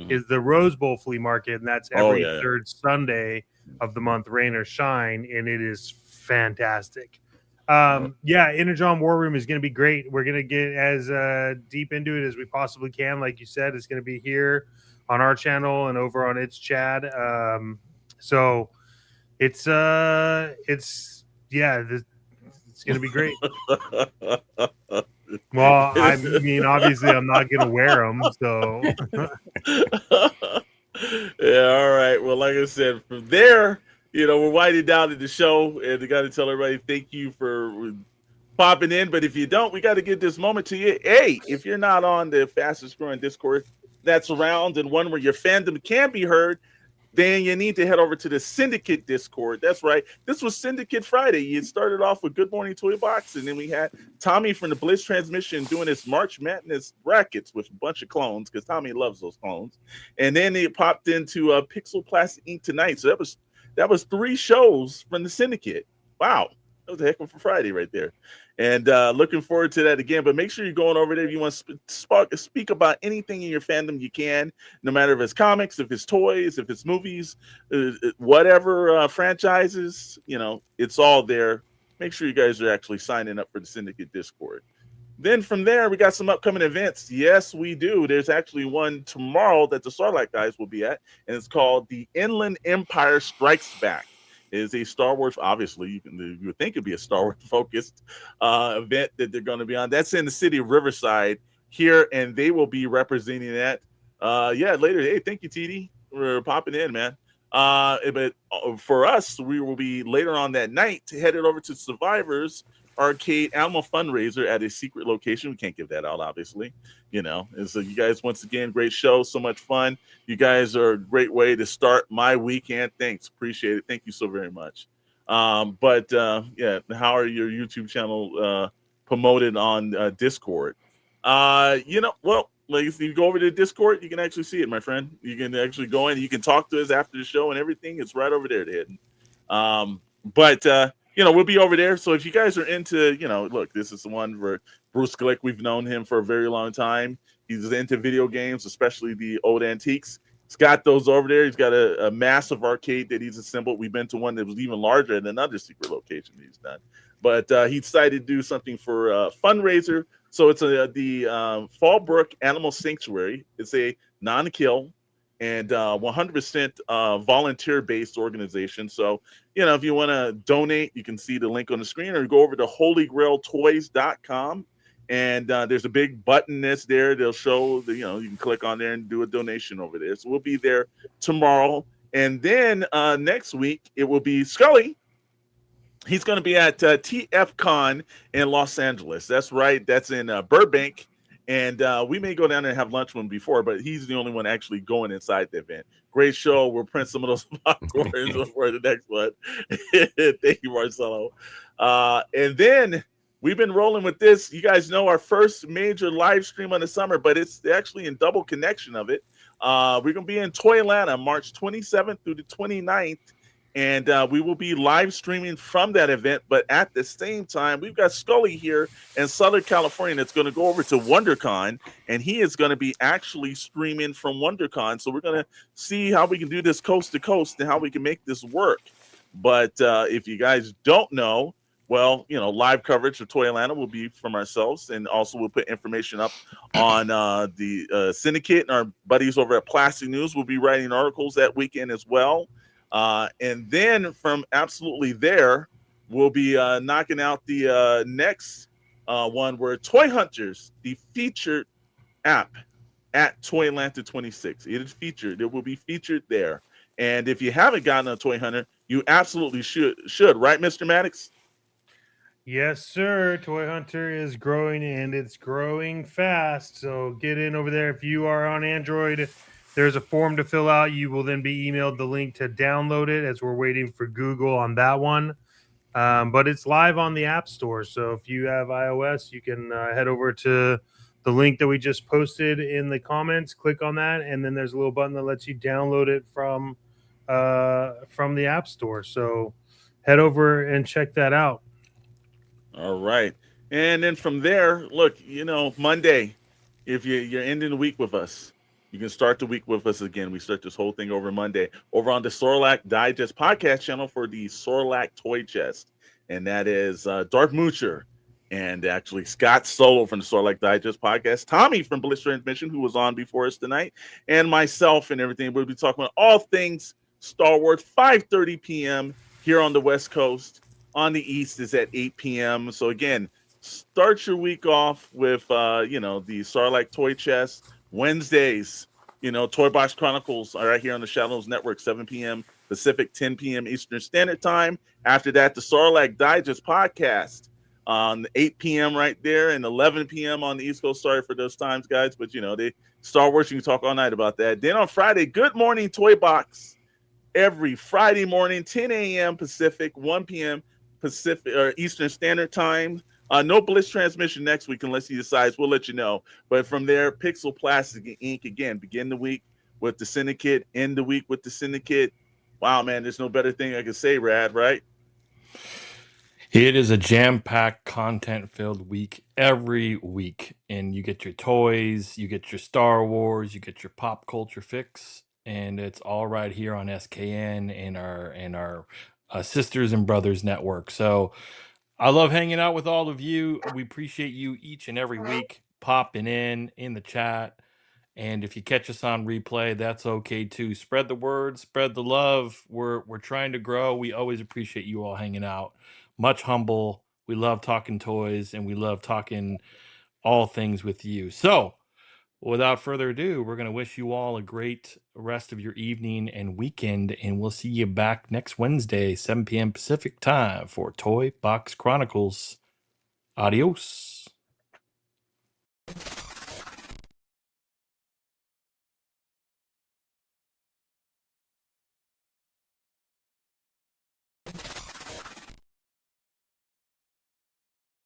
is the Rose Bowl flea market, and that's every third Sunday of the month, rain or shine, and it is fantastic. Yeah, Energon War Room is going to be great. We're going to get as deep into it as we possibly can. Like you said, it's going to be here on our channel and over on It's Chad. So it's going to be great. Well, I mean, obviously I'm not going to wear them, so. Yeah, all right. Well, like I said, from there, you know, we're winding down to the show, and we got to tell everybody thank you for popping in. But if you don't, we got to get this moment to you. Hey, if you're not on the fastest growing Discord that's around and one where your fandom can be heard, then you need to head over to the Syndicate Discord. That's right. This was Syndicate Friday. You started off with Good Morning Toy Box, and then we had Tommy from the Blitz Transmission doing his March Madness brackets with a bunch of clones, because Tommy loves those clones. And then they popped into Pixel Plastic Inc. tonight. So that was 3 shows from the Syndicate. Wow. That was a heck of a Friday right there. And looking forward to that again. But make sure you're going over there. If you want to speak about anything in your fandom, you can. No matter if it's comics, if it's toys, if it's movies, whatever franchises, you know, it's all there. Make sure you guys are actually signing up for the Syndicate Discord. Then from there, we got some upcoming events. Yes, we do. There's actually one tomorrow that the Starlight guys will be at, and it's called The Inland Empire Strikes Back. It is a Star Wars, obviously, you would think it'd be a Star Wars focused event that they're going to be on. That's in the city of Riverside here, and they will be representing that. Yeah, later. Hey, thank you, TD, for popping in, man. But for us, we will be later on that night headed over to Survivors Arcade Animal Fundraiser at a secret location. We can't give that out, obviously, you know. And so you guys, once again, great show, so much fun. You guys are a great way to start my weekend. Thanks, appreciate it. Thank you so very much. Yeah, how are your YouTube channel promoted on Discord? You know, well, like if you go over to Discord, you can actually see it, my friend. You can actually go in, you can talk to us after the show and everything. It's right over there, Ed. You know, we'll be over there. So if you guys are into, you know, look, this is the one for Bruce Glick. We've known him for a very long time. He's into video games, especially the old antiques. He's got those over there. He's got a massive arcade that he's assembled. We've been to one that was even larger than another secret location he's done. But he decided to do something for a fundraiser. So it's the Fallbrook Animal Sanctuary. It's a non-kill and 100% volunteer-based organization. So, you know, if you want to donate, you can see the link on the screen, or go over to holygrailtoys.com, and there's a big button that's there. They'll show, you know, you can click on there and do a donation over there. So we'll be there tomorrow. And then next week, it will be Scully. He's going to be at TFCon in Los Angeles. That's right. That's in Burbank. And we may go down there and have lunch with him before, but he's the only one actually going inside the event. Great show. We'll print some of those popcorns before the next one. Thank you, Marcelo. And then we've been rolling with this. You guys know our first major live stream on the summer, but it's actually in double connection of it. We're going to be in Toylanta March 27th through the 29th. And we will be live streaming from that event. But at the same time, we've got Scully here in Southern California that's going to go over to WonderCon. And he is going to be actually streaming from WonderCon. So we're going to see how we can do this coast to coast and how we can make this work. But if you guys don't know, well, you know, live coverage of Toy Atlanta will be from ourselves. And also we'll put information up on the Syndicate. And our buddies over at Plastic News will be writing articles that weekend as well. And then from absolutely there, we'll be knocking out the next one where Toy Hunters, the featured app at Toy Atlanta 26. It is featured. It will be featured there. And if you haven't gotten a Toy Hunter, you absolutely should, right, Mr. Maddox? Yes, sir. Toy Hunter is growing, and it's growing fast. So get in over there. If you are on Android, there's a form to fill out. You will then be emailed the link to download it, as we're waiting for Google on that one. But it's live on the App Store. So if you have iOS, you can head over to the link that we just posted in the comments. Click on that, and then there's a little button that lets you download it from the App Store. So head over and check that out. All right. And then from there, look, you know, Monday, if you're ending the week with us, you can start the week with us again. We start this whole thing over Monday over on the Sorlac Digest podcast channel for the Sorlac Toy Chest. And that is Darth Moocher and actually Scott Solo from the Sorlac Digest podcast, Tommy from Bliss Transmission, who was on before us tonight, and myself and everything. We'll be talking about all things Star Wars, 5:30 p.m. here on the West Coast. On the East is at 8 p.m. So again, start your week off with, you know, the Sarlacc Toy Chest. Wednesdays, you know, Toy Box Chronicles are right here on the Shadowe Knows Network, 7 p.m. Pacific, 10 p.m. Eastern Standard Time. After that, the Sarlacc Digest podcast on 8 p.m. right there and 11 p.m. on the East Coast. Sorry for those times, guys, but, you know, Star Wars, you can talk all night about that. Then on Friday, Good Morning Toy Box. Every Friday morning, 10 a.m. Pacific, 1 p.m. Pacific or Eastern Standard Time. No Bliss transmission next week unless he decides. We'll let you know. But from there, Pixel Plastic and Ink again. Begin the week with the Syndicate. End the week with the Syndicate. Wow, man, there's no better thing I could say, Rad, right? It is a jam-packed, content-filled week every week. And you get your toys, you get your Star Wars, you get your pop culture fix. And it's all right here on SKN and our Sisters and Brothers Network. So I love hanging out with all of you. We appreciate you each and every week popping in the chat. And if you catch us on replay, that's okay too. Spread the word, spread the love. We're trying to grow. We always appreciate you all hanging out. Much humble. We love talking toys and we love talking all things with you. So without further ado, we're going to wish you all a great rest of your evening and weekend, and we'll see you back next Wednesday, 7 p.m. Pacific time for Toy Box Chronicles. Adios.